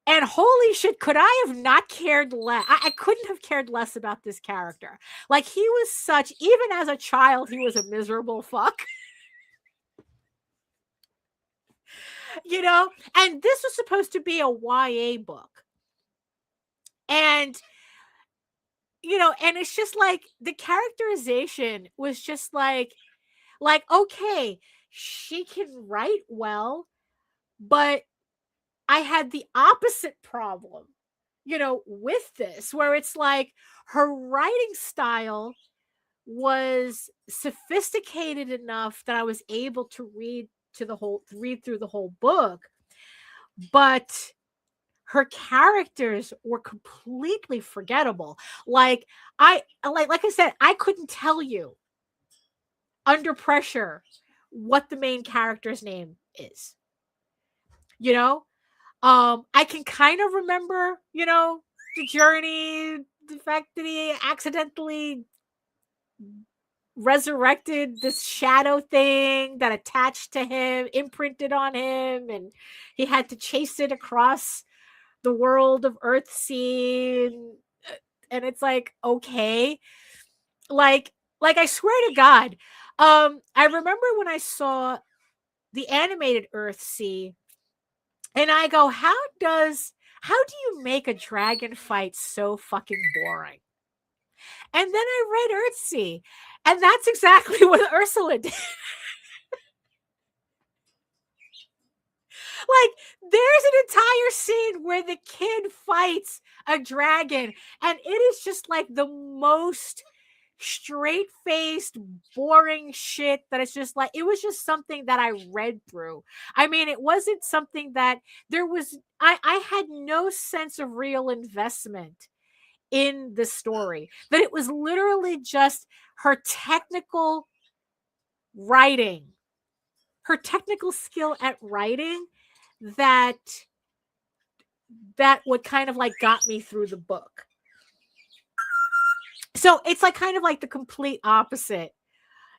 holy shit, could I have not cared less? I couldn't have cared less about this character. Like he was even as a child, he was a miserable fuck. And this was supposed to be a YA book. And, and it's just like the characterization was just like, okay, she can write well, but I had the opposite problem, with this, where it's like her writing style was sophisticated enough that I was able to read through the whole book, but her characters were completely forgettable. Like I said, I couldn't tell you under pressure what the main character's name is. I can kind of remember, the journey, the fact that he accidentally resurrected this shadow thing that attached to him, imprinted on him, and he had to chase it across the world of Earthsea. And it's like, okay, like I swear to God, I remember when I saw the animated Earthsea, and I go, how do you make a dragon fight so fucking boring? And then I read Earthsea, and that's exactly what Ursula did. Like, there's an entire scene where the kid fights a dragon, and it is just like the most straight-faced, boring shit that it's just like, it was just something that I read through. I mean, it wasn't something that I had no sense of real investment in the story, that it was literally just her technical writing, her technical skill at writing that would kind of like got me through the book. So it's like kind of like the complete opposite,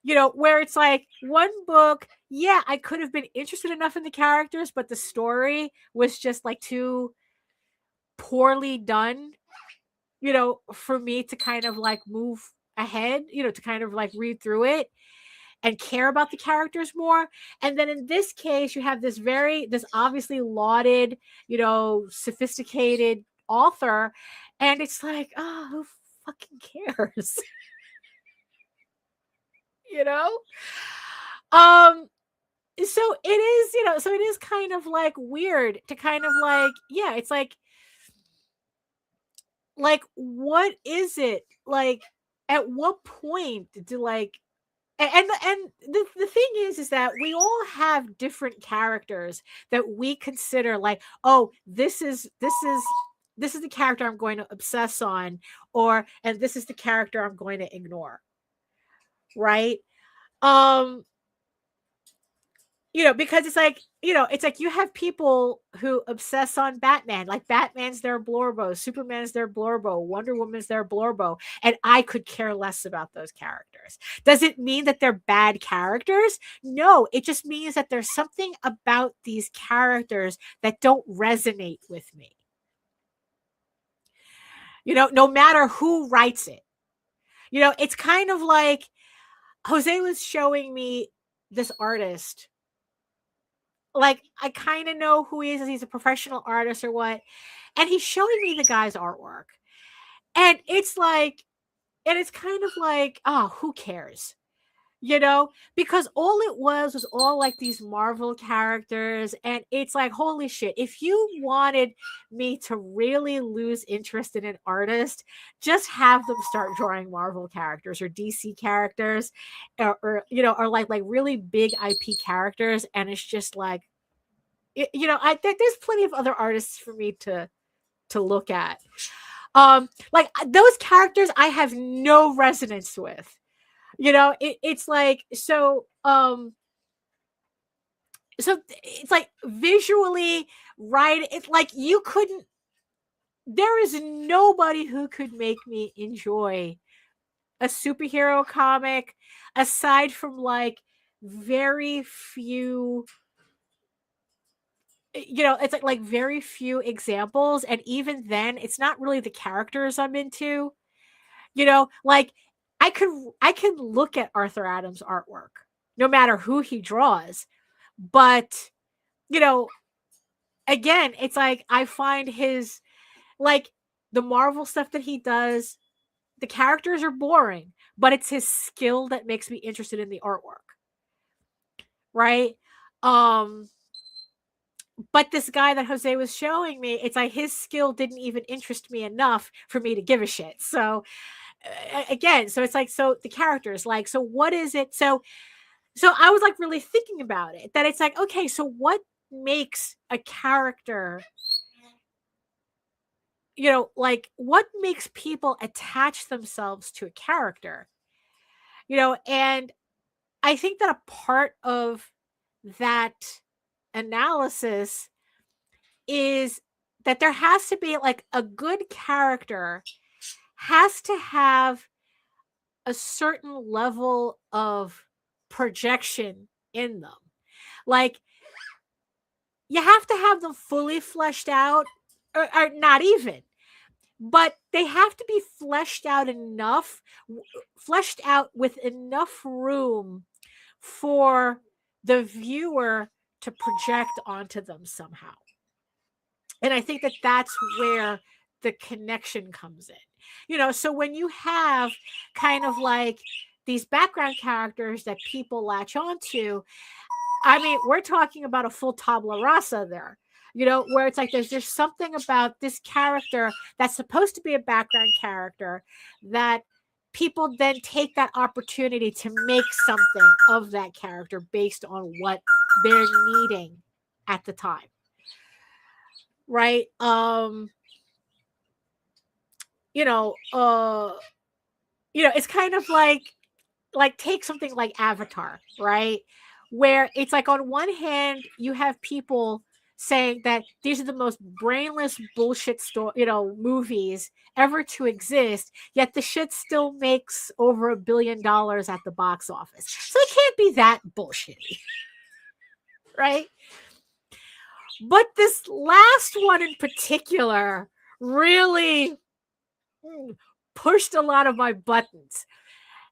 where it's like one book, yeah, I could have been interested enough in the characters, but the story was just like too poorly done, for me to kind of like move ahead, to kind of like read through it and care about the characters more. And then in this case, you have this obviously lauded, sophisticated author. And it's like, oh, who fucking cares? So it is, so it is kind of like weird to kind of like, yeah, it's like what is it like, at what point do like, and the thing is that we all have different characters that we consider like, oh, this is this is the character I'm going to obsess on, and this is the character I'm going to ignore. Right? Because it's like, you have people who obsess on Batman, like Batman's their Blorbo, Superman's their Blorbo, Wonder Woman's their Blorbo, and I could care less about those characters. Does it mean that they're bad characters? No, it just means that there's something about these characters that don't resonate with me. No matter who writes it. It's kind of like Jose was showing me this artist. Like, I kind of know who he is. He's a professional artist or what. And he's showing me the guy's artwork. And it's kind of like, oh, who cares? Because all it was all like these Marvel characters. And it's like, holy shit, if you wanted me to really lose interest in an artist, just have them start drawing Marvel characters or DC characters or like really big IP characters. And it's just like, there's plenty of other artists for me to look at. Like those characters I have no resonance with. It's like, so it's like visually, right? It's like there is nobody who could make me enjoy a superhero comic aside from like very few, it's like very few examples. And even then it's not really the characters I'm into. Like I can look at Arthur Adams' artwork, no matter who he draws. But, again, it's like I find his, like the Marvel stuff that he does, the characters are boring, but it's his skill that makes me interested in the artwork. Right? But this guy that Jose was showing me, it's like his skill didn't even interest me enough for me to give a shit. So, again, so it's like, so the characters, like, so what is it? So I was like really thinking about it, that it's like, okay, so what makes a character, like what makes people attach themselves to a character? And I think that a part of that analysis is that there has to be like a good character has to have a certain level of projection in them. Like you have to have them fully fleshed out, or not even, but they have to be fleshed out with enough room for the viewer to project onto them somehow. And I think that that's where the connection comes in. So when you have kind of like these background characters that people latch onto, I mean, we're talking about a full tabula rasa there, where it's like there's something about this character that's supposed to be a background character that people then take that opportunity to make something of that character based on what they're needing at the time. Right? It's kind of like take something like Avatar, right? Where it's like on one hand you have people saying that these are the most brainless bullshit movies ever to exist, yet the shit still makes over $1 billion at the box office. So it can't be that bullshitty. Right? But this last one in particular really pushed a lot of my buttons.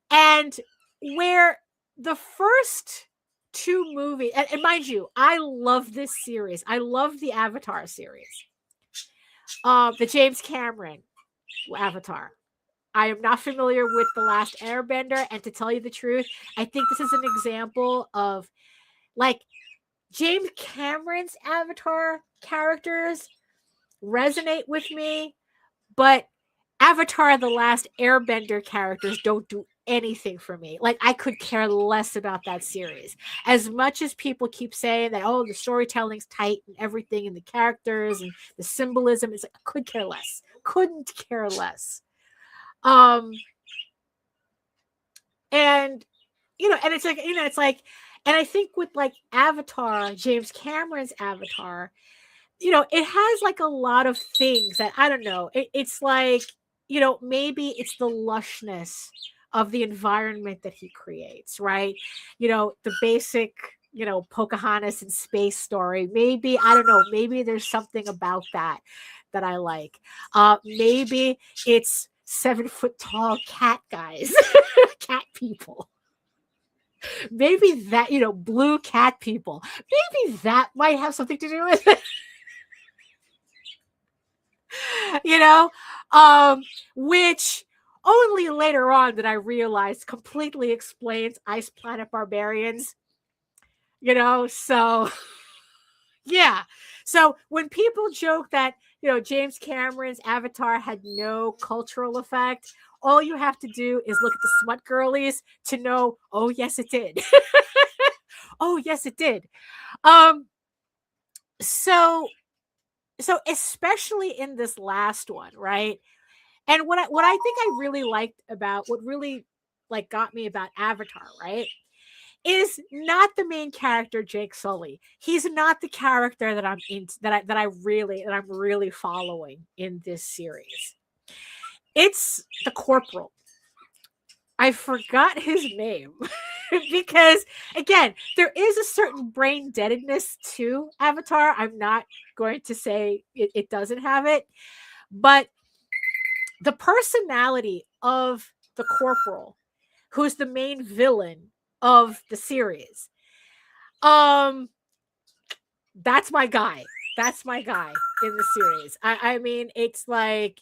And where the first two movies, and mind you, I love this series. I love the Avatar series. The James Cameron Avatar. I am not familiar with The Last Airbender, and to tell you the truth, I think this is an example of like James Cameron's Avatar characters resonate with me, but Avatar The Last Airbender characters don't do anything for me. Like, I could care less about that series. As much as people keep saying that, oh, the storytelling's tight and everything, and the characters and the symbolism, it's like, I could care less. Couldn't care less. And and it's like, it's like, and I think with like Avatar, James Cameron's Avatar, it has like a lot of things that I don't know. It's like, maybe it's the lushness of the environment that he creates, right? The basic, Pocahontas in space story. Maybe, I don't know, maybe there's something about that I like. Maybe it's 7-foot tall cat guys, cat people. Maybe that, blue cat people. Maybe that might have something to do with it. Which only later on that I realized completely explains Ice Planet Barbarians. So yeah. So when people joke that, James Cameron's Avatar had no cultural effect, all you have to do is look at the smut girlies to know, oh yes, it did. Oh yes, it did. So especially in this last one, right? And what I think I really liked about, what really like got me about Avatar, right, is not the main character, Jake Sully. He's not the character that I'm into, that I'm really following in this series. It's the corporal. I forgot his name. Because again, there is a certain brain deadness to Avatar. I'm not going to say it doesn't have it, but the personality of the corporal, who's the main villain of the series, that's my guy. That's my guy in the series. I mean, it's like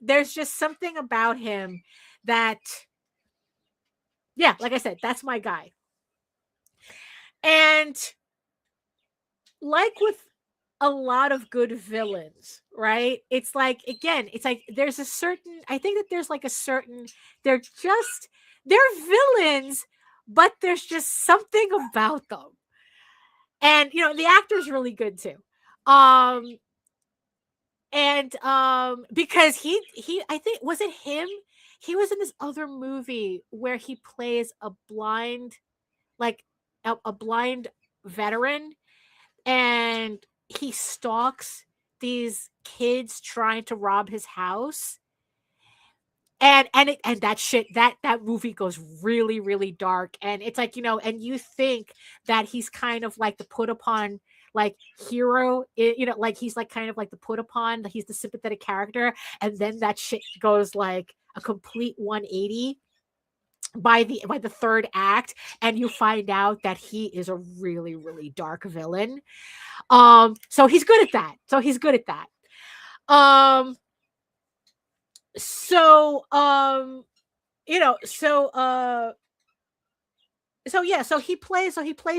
there's just something about him that, yeah, like I said, that's my guy. And like with a lot of good villains, right? It's like, again, it's like there's a certain, I think that there's like a certain, they're villains, but there's just something about them. And the actor's really good too. Because he I think, was it him? He was in this other movie where he plays a blind, like a blind veteran, and he stalks these kids trying to rob his house. And that movie goes really, really dark. And it's like, and you think that he's kind of like the put upon like hero, like he's like kind of like the put upon, he's the sympathetic character, and then that shit goes like a complete 180 by the third act, and you find out that he is a really, really dark villain. So he's good at that. So he plays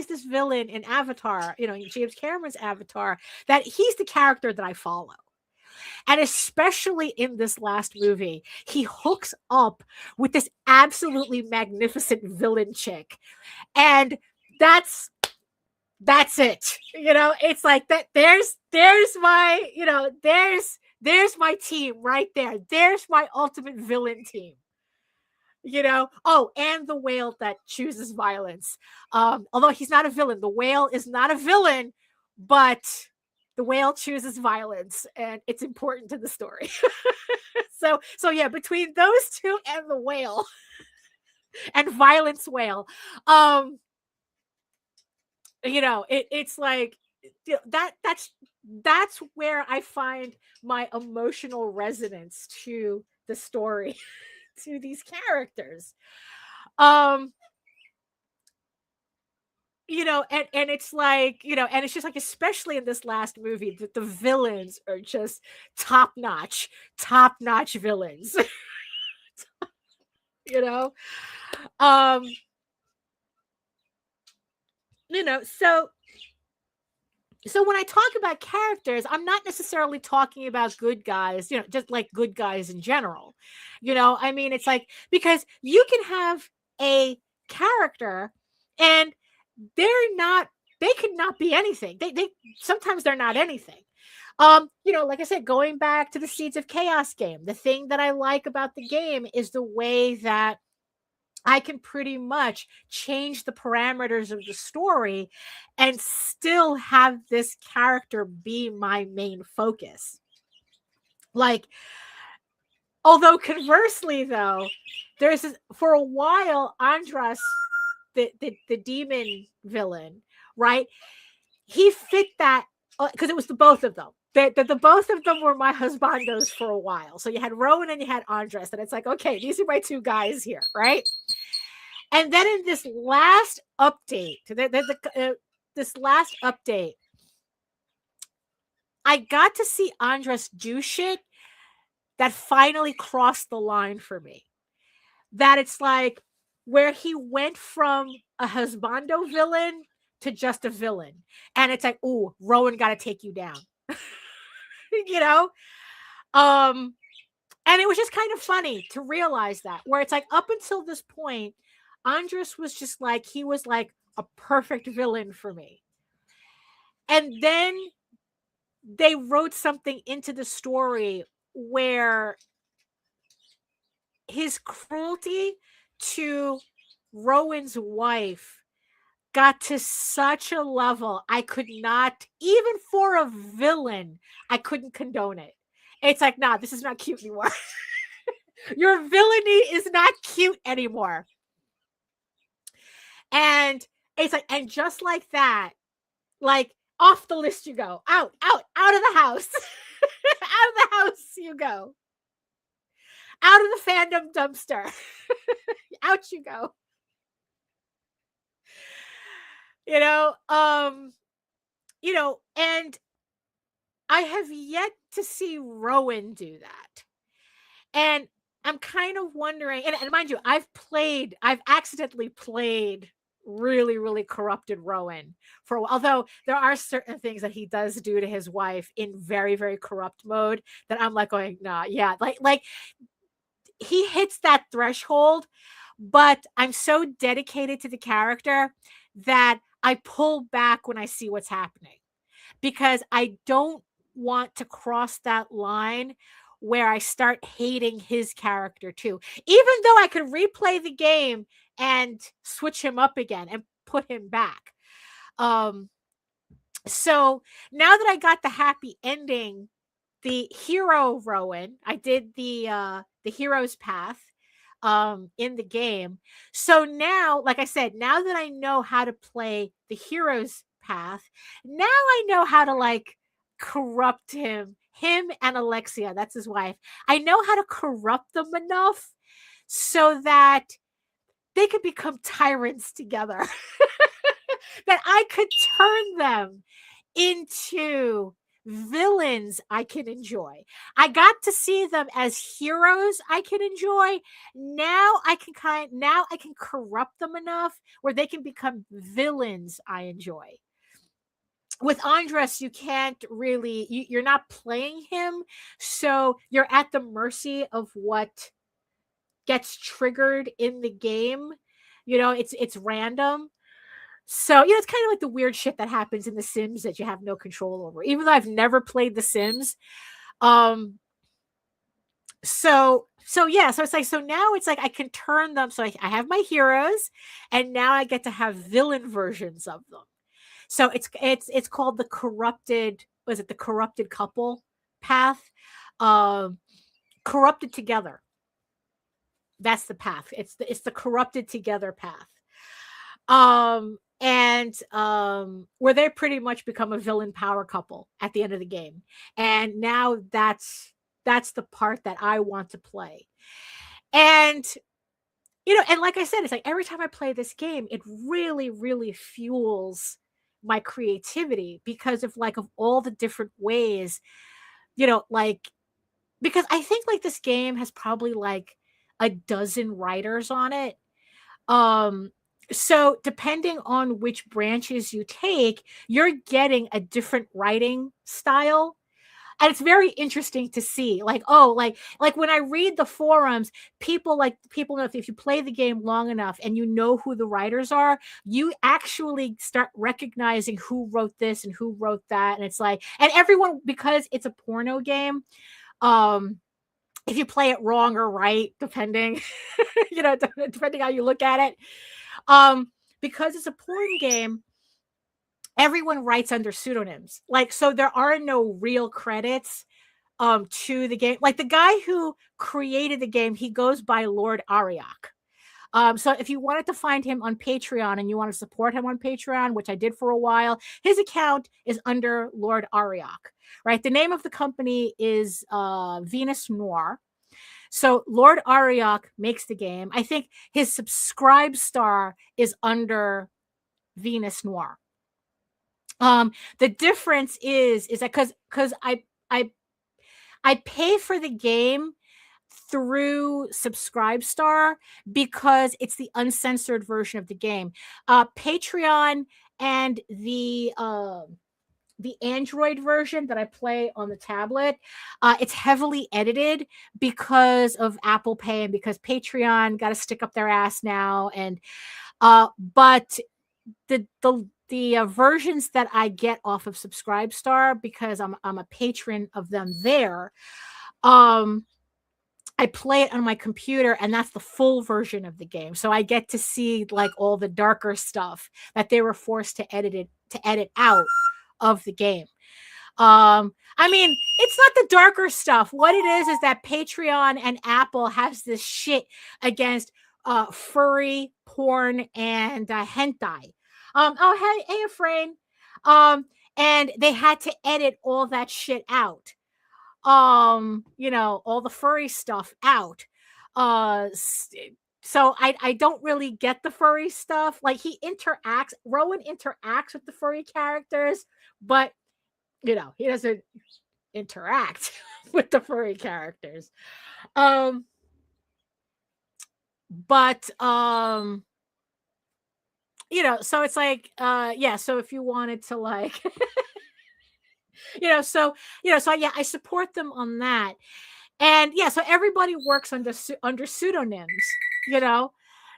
this villain in Avatar, James Cameron's Avatar, that he's the character that I follow. And especially in this last movie, he hooks up with this absolutely magnificent villain chick. And that's it. It's like that. There's my, there's my team right there. There's my ultimate villain team. Oh, and the whale that chooses violence. Although he's not a villain, the whale is not a villain, but the whale chooses violence, and it's important to the story. So yeah, between those two and the whale and violence whale, it's like that's where I find my emotional resonance to the story, to these characters. And it's like, and it's just like, especially in this last movie, that the villains are just top-notch villains. So So when I talk about characters, I'm not necessarily talking about good guys, just like good guys in general. I mean, it's like, because you can have a character and they're not, they could not be anything. They sometimes they're not anything. Like I said, going back to the Seeds of Chaos game, the thing that I like about the game is the way that I can pretty much change the parameters of the story and still have this character be my main focus. Like, although conversely, though, there's for a while, Andras, the demon villain, right? He fit that because it was the both of them. The both of them were my husbandos for a while. So you had Rowan and you had Andras, and it's like, okay, these are my two guys here, right? And then in this last update, this last update, I got to see Andras do shit that finally crossed the line for me. That it's like where he went from a husbando villain to just a villain. And it's like, ooh, Rowan got to take you down. And it was just kind of funny to realize that, where it's like up until this point, Andras was just like, he was like a perfect villain for me. And then they wrote something into the story where his cruelty to Rowan's wife got to such a level I could not, even for a villain, I couldn't condone it. It's like, nah, this is not cute anymore. Your villainy is not cute anymore. And it's like, and just like that, like off the list you go. Out of the house. Out of the house you go. Out of the fandom dumpster. Out you go. And I have yet to see Rowan do that. And I'm kind of wondering, and mind you, I've accidentally played really, really corrupted Rowan for a while. Although there are certain things that he does do to his wife in very, very corrupt mode that I'm like going, nah, yeah, like he hits that threshold, but I'm so dedicated to the character that I pull back when I see what's happening, because I don't want to cross that line where I start hating his character too. Even though I could replay the game and switch him up again and put him back. So now that I got the happy ending, the hero Rowan, I did the hero's path in the game. So now, like I said, now that I know how to play the hero's path, now I know how to like corrupt him and Alexia, that's his wife. I know how to corrupt them enough so that they could become tyrants together. That I could turn them into villains I can enjoy. I got to see them as heroes I can enjoy. Now I can corrupt them enough where they can become villains I enjoy. With Andras, you can't really, you're not playing him, so you're at the mercy of what gets triggered in the game. It's random. So, it's kind of like the weird shit that happens in The Sims that you have no control over, even though I've never played The Sims. So it's like, so now it's like I can turn them. So I have my heroes, and now I get to have villain versions of them. So it's called the corrupted, was it the corrupted couple path? Corrupted together. That's the path. It's the corrupted together path. Where they pretty much become a villain power couple at the end of the game. And now that's the part that I want to play. And and like I said, it's like every time I play this game, it really, really fuels my creativity because of all the different ways, like, because I think like this game has probably like a dozen writers on it. So depending on which branches you take, you're getting a different writing style. And it's very interesting to see, like, oh, like when I read the forums, people know if you play the game long enough and you know who the writers are, you actually start recognizing who wrote this and who wrote that. And it's like, and everyone, because it's a porno game, if you play it wrong or right, depending, depending how you look at it, because it's a porn game, everyone writes under pseudonyms. Like, so there are no real credits to the game. Like the guy who created the game, he goes by Lord Ariok. So if you wanted to find him on Patreon and you want to support him on Patreon, which I did for a while, his account is under Lord Ariok, right? The name of the company is Venus Noir. So Lord Ariok makes the game. I think his subscribe star is under Venus Noir. The difference is that because I pay for the game through Subscribestar because it's the uncensored version of the game. Patreon and the Android version that I play on the tablet, it's heavily edited because of Apple Pay and because Patreon got to stick up their ass now. And but the versions that I get off of Subscribestar, because I'm a patron of them there, I play it on my computer, and that's the full version of the game. So I get to see like all the darker stuff that they were forced to edit out of the game. I mean, it's not the darker stuff. What it is that Patreon and Apple has this shit against furry porn and hentai. Oh, hey, Efrain. And they had to edit all that shit out. All the furry stuff out. So I don't really get the furry stuff. Like Rowan interacts with the furry characters, but he doesn't interact with the furry characters. But so it's like so if you wanted to like so I support them on that. And so everybody works under pseudonyms,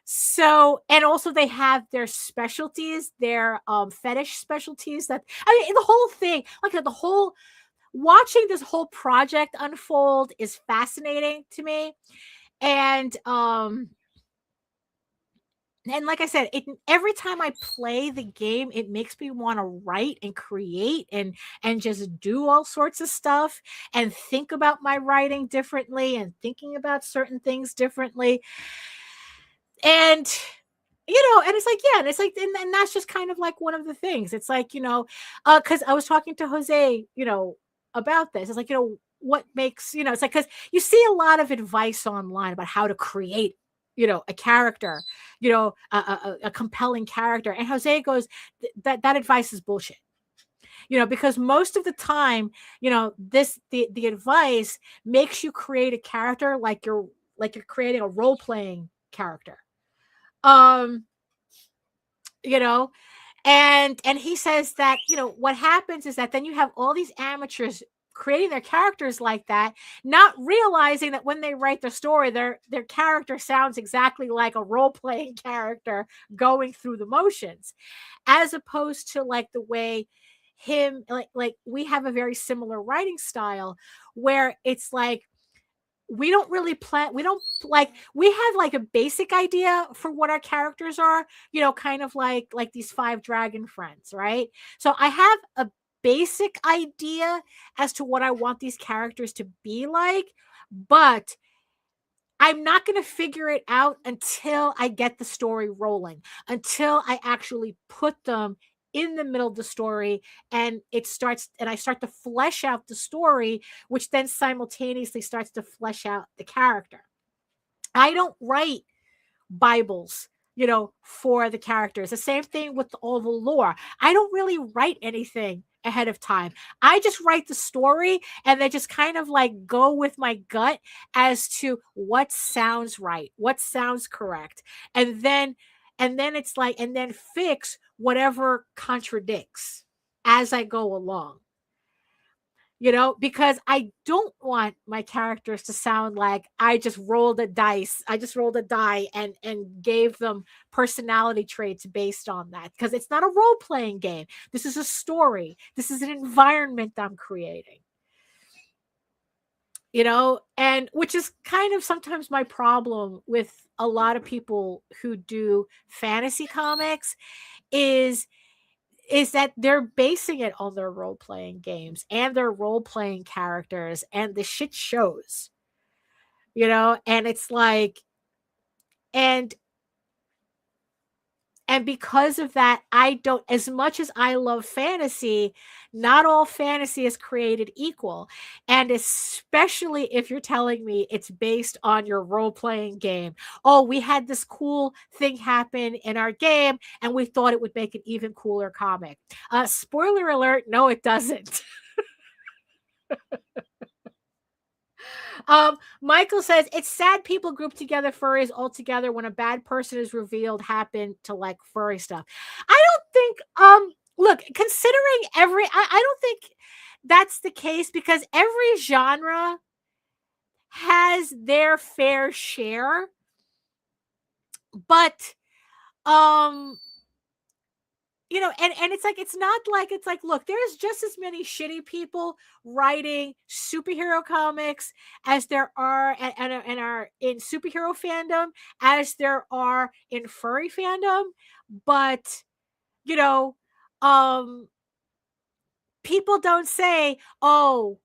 so, and also they have their specialties, their fetish specialties. That, I mean, the whole thing, like the whole watching this whole project unfold is fascinating to me. And like I said, every time I play the game, it makes me want to write and create and just do all sorts of stuff and think about my writing differently and thinking about certain things differently. And and it's like, and it's like, and that's just kind of like one of the things. It's like, because I was talking to Jose, about this. It's like, what makes, it's like, because you see a lot of advice online about how to create a character, a compelling character. And Jose goes, that advice is bullshit. Because most of the time, the advice makes you create a character like you're creating a role-playing character. And he says that, what happens is that then you have all these amateurs creating their characters like that, not realizing that when they write their story, their character sounds exactly like a role-playing character going through the motions, as opposed to like the way like we have a very similar writing style where it's like we don't really plan, we have like a basic idea for what our characters are, kind of like these 5 dragon friends, right? So I have a basic idea as to what I want these characters to be like, but I'm not going to figure it out until I get the story rolling, until I actually put them in the middle of the story and I start to flesh out the story, which then simultaneously starts to flesh out the character. I don't write Bibles, for the characters. The same thing with all the lore. I don't really write anything ahead of time. I just write the story and then just kind of like go with my gut as to what sounds right, what sounds correct. And then And then it's like, and then fix whatever contradicts as I go along. Because I don't want my characters to sound like I just rolled a die and gave them personality traits based on that, because it's not a role-playing game. This is a story. This is an environment I'm creating. And which is kind of sometimes my problem with a lot of people who do fantasy comics is that they're basing it on their role-playing games and their role-playing characters, and the shit shows, and it's like, and because of that, I don't, as much as I love fantasy, not all fantasy is created equal. And especially if you're telling me it's based on your role-playing game. Oh, we had this cool thing happen in our game, and we thought it would make an even cooler comic. Spoiler alert, no, it doesn't. Michael says it's sad people group together furries all together when a bad person is revealed happen to like furry stuff. I don't think look, considering I don't think that's the case, because every genre has their fair share. But and it's not like, it's like, look, there's just as many shitty people writing superhero comics as there are and are in superhero fandom as there are in furry fandom. But people don't say, oh,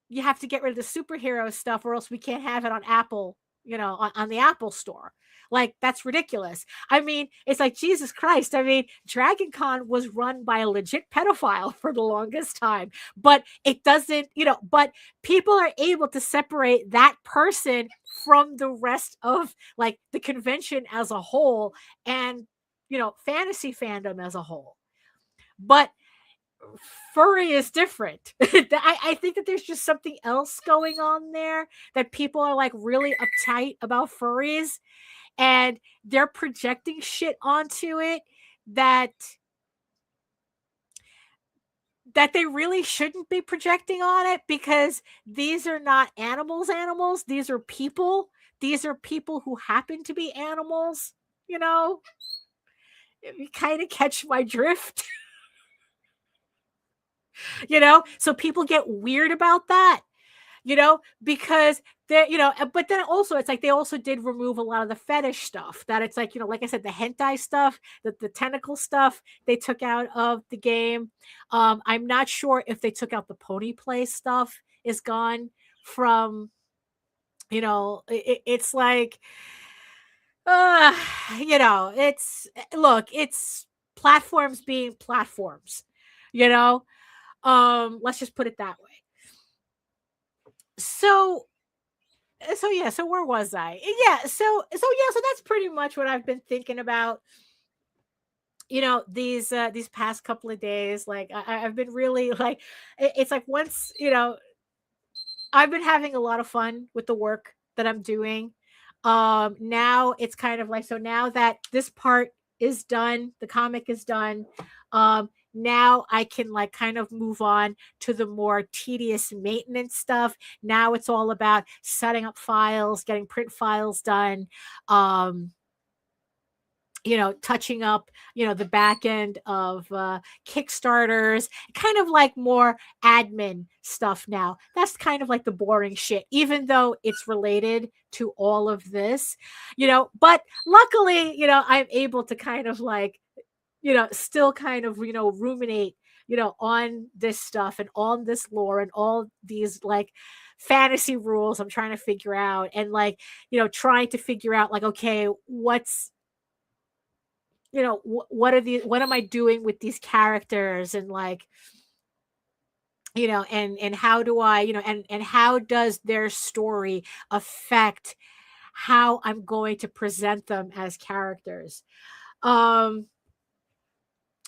you have to get rid of the superhero stuff or else we can't have it on Apple, on the Apple store. Like, that's ridiculous. I mean, it's like, Jesus Christ. I mean, Dragon Con was run by a legit pedophile for the longest time, but it doesn't, but people are able to separate that person from the rest of like the convention as a whole and, fantasy fandom as a whole. But furry is different. I think that there's just something else going on there, that people are like really uptight about furries, and they're projecting shit onto it that they really shouldn't be projecting on it, because these are not animals. These are people. These are people who happen to be animals. You kind of catch my drift. So people get weird about that, because they're, but then also it's like they also did remove a lot of the fetish stuff, that it's like, like I said, the hentai stuff, the tentacle stuff, they took out of the game. I'm not sure if they took out the pony play stuff is gone from, it's like, it's, look, it's platforms being platforms, let's just put it that way. So where was I? So that's pretty much what I've been thinking about, these past couple of days. Like, I've been really like, it's like, once, I've been having a lot of fun with the work that I'm doing. Now it's kind of like, so now that this part is done, the comic is done, now I can like kind of move on to the more tedious maintenance stuff. Now it's all about setting up files, getting print files done, touching up, the back end of Kickstarters, kind of like more admin stuff now. That's kind of like the boring shit, even though it's related to all of this, but luckily, I'm able to kind of like, still kind of, ruminate, on this stuff and on this lore and all these like fantasy rules I'm trying to figure out, and like, trying to figure out like, okay, what's, what am I doing with these characters, and like, and how do I, and how does their story affect how I'm going to present them as characters.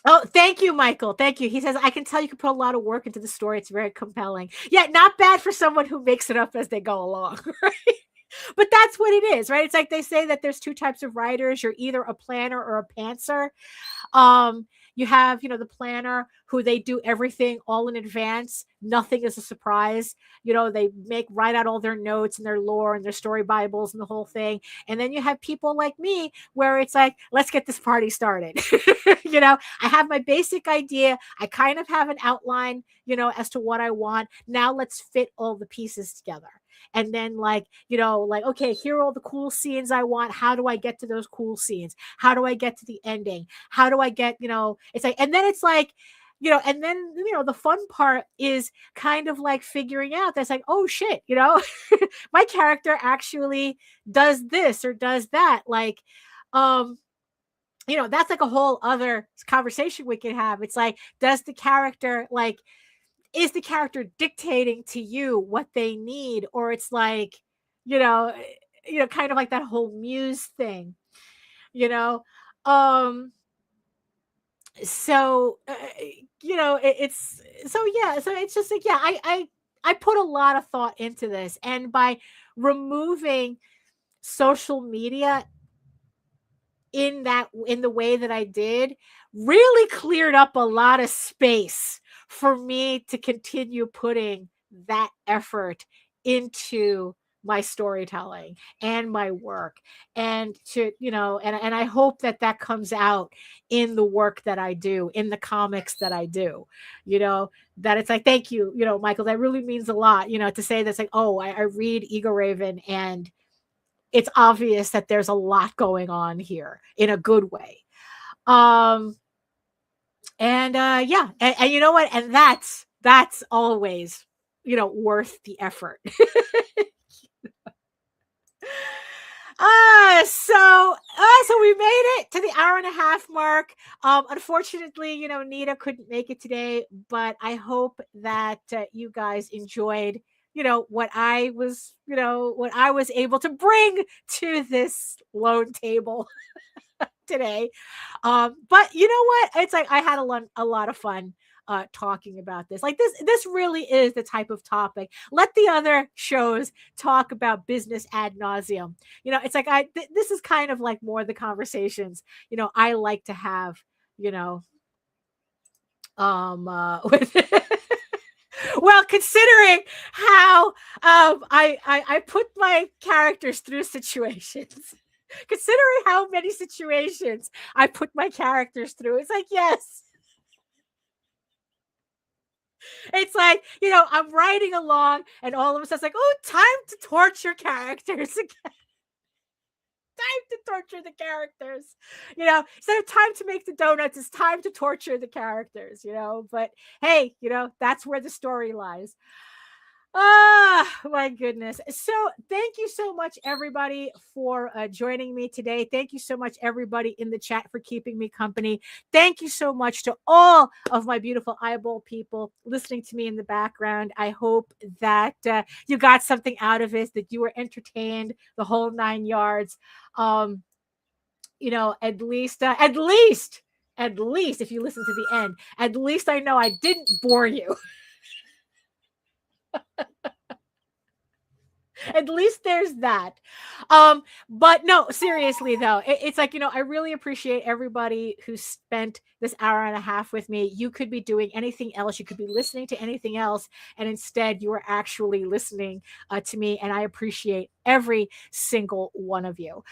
Oh, thank you, Michael. Thank you. He says, I can tell you can put a lot of work into the story. It's very compelling. Yeah, not bad for someone who makes it up as they go along, right? But that's what it is, right? It's like they say that there's two types of writers. You're either a planner or a pantser. You have, the planner who they do everything all in advance. Nothing is a surprise. They write out all their notes and their lore and their story Bibles and the whole thing. And then you have people like me where it's like, let's get this party started. I have my basic idea. I kind of have an outline, as to what I want. Now let's fit all the pieces together. And then okay, here are all the cool scenes I want. How do I get to those cool scenes? How do I get to the ending? How do I get, it's like, and then it's like, and then, the fun part is kind of like figuring out that's like, oh shit, my character actually does this or does that. Like, that's like a whole other conversation we could have. It's like, does the character is the character dictating to you what they need? Or it's like, kind of like that whole muse thing, so it's so yeah, so it's just like, yeah, I put a lot of thought into this, and by removing social media in the way that I did, really cleared up a lot of space for me to continue putting that effort into my storytelling and my work, and to, and I hope that comes out in the work that I do, in the comics that I do, that it's like, thank you, Michael, that really means a lot, to say that's like, oh, I read Egoraven, and it's obvious that there's a lot going on here in a good way. And yeah, and you know what? And that's always, worth the effort. So we made it to the hour and a half mark. Unfortunately, Nita couldn't make it today, but I hope that you guys enjoyed, what I was able to bring to this lone table today. But you know what? It's like I had a lot of fun talking about this. Like this really is the type of topic. Let the other shows talk about business ad nauseum. It's like this is kind of like more the conversations, I like to have, with well, considering how I put my characters through situations. Considering how many situations I put my characters through, it's like, yes. It's like, I'm writing along, and all of a sudden it's like, oh, time to torture characters again. Time to torture the characters. Instead of time to make the donuts, it's time to torture the characters, But hey, that's where the story lies. My goodness. So thank you so much, everybody, for joining me today. Thank you so much, everybody in the chat, for keeping me company. Thank you so much to all of my beautiful eyeball people listening to me in the background. I hope that you got something out of it, that you were entertained, the whole 9 yards. At least if you listen to the end, at least I know I didn't bore you. At least there's that. But no, seriously though, it's like, I really appreciate everybody who spent this hour and a half with me. You could be doing anything else. You could be listening to anything else. And instead you are actually listening to me. And I appreciate every single one of you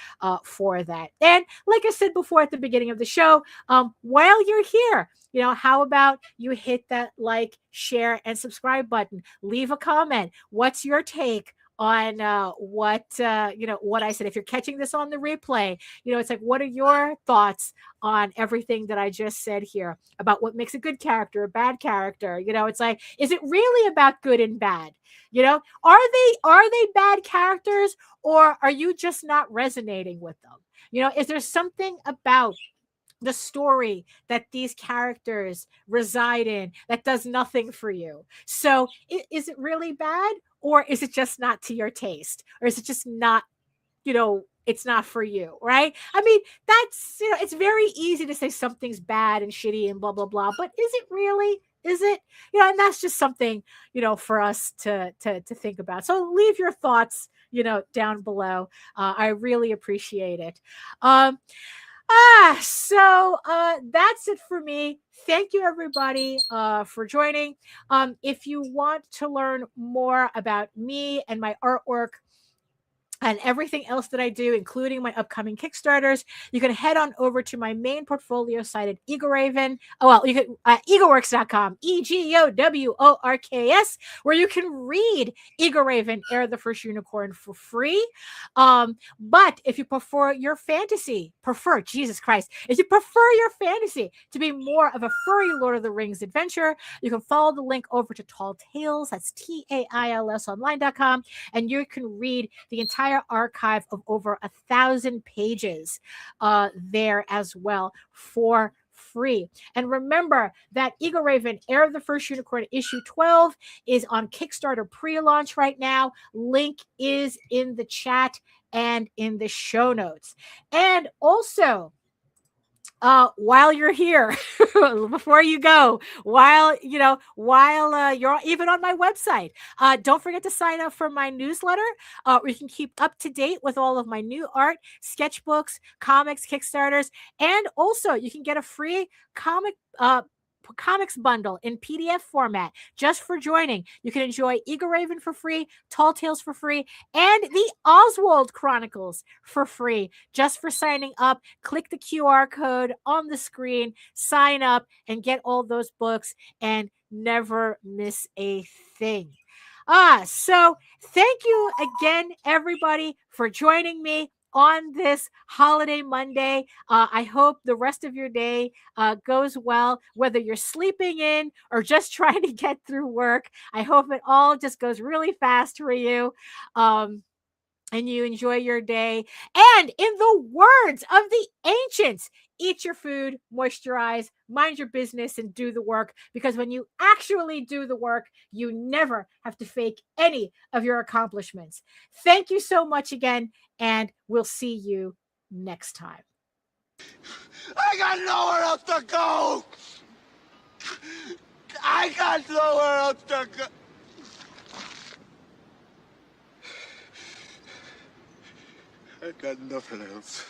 for that. And like I said before at the beginning of the show, while you're here, how about you hit that like, share, and subscribe button? Leave a comment. What's your take on what I said? If you're catching this on the replay, it's like, what are your thoughts on everything that I just said here about what makes a good character, a bad character? It's like, is it really about good and bad? Are they bad characters, or are you just not resonating with them? Is there something about the story that these characters reside in that does nothing for you? So is it really bad, or is it just not to your taste, or is it just not, it's not for you, right? I mean, that's, it's very easy to say something's bad and shitty and blah, blah, blah, but is it really? Is it? And that's just something, for us to think about. So leave your thoughts, down below. I really appreciate it. So that's it for me. Thank you, everybody, for joining. If you want to learn more about me and my artwork and everything else that I do, including my upcoming Kickstarters, you can head on over to my main portfolio site at Egoraven. Oh, well, you can egoworks.com, EGOWORKS, where you can read Egoraven, Heir the First Unicorn for free. But if you prefer if you prefer your fantasy to be more of a furry Lord of the Rings adventure, you can follow the link over to Tall Tales. That's TAILS online.com, and you can read the entire archive of over 1,000 pages there as well for free. And remember that Egoraven, Heir of the First Unicorn issue 12 is on Kickstarter pre-launch right now. Link is in the chat and in the show notes. And also, while you're here, before you go, while you're even on my website, don't forget to sign up for my newsletter, where you can keep up to date with all of my new art, sketchbooks, comics, Kickstarters, and also you can get a free comics bundle in PDF format just for joining. You can enjoy Egoraven for free, Tall Tales for free, and the Oswald Chronicles for free just for signing up. Click the QR code on the screen, sign up, and get all those books and never miss a thing. So thank you again, everybody, for joining me on this holiday Monday. I hope the rest of your day goes well, whether you're sleeping in or just trying to get through work. I hope it all just goes really fast for you. And you enjoy your day. And in the words of the ancients, eat your food, moisturize, mind your business, and do the work. Because when you actually do the work, you never have to fake any of your accomplishments. Thank you so much again, and we'll see you next time. I got nowhere else to go! I got nowhere else to go! I got nothing else.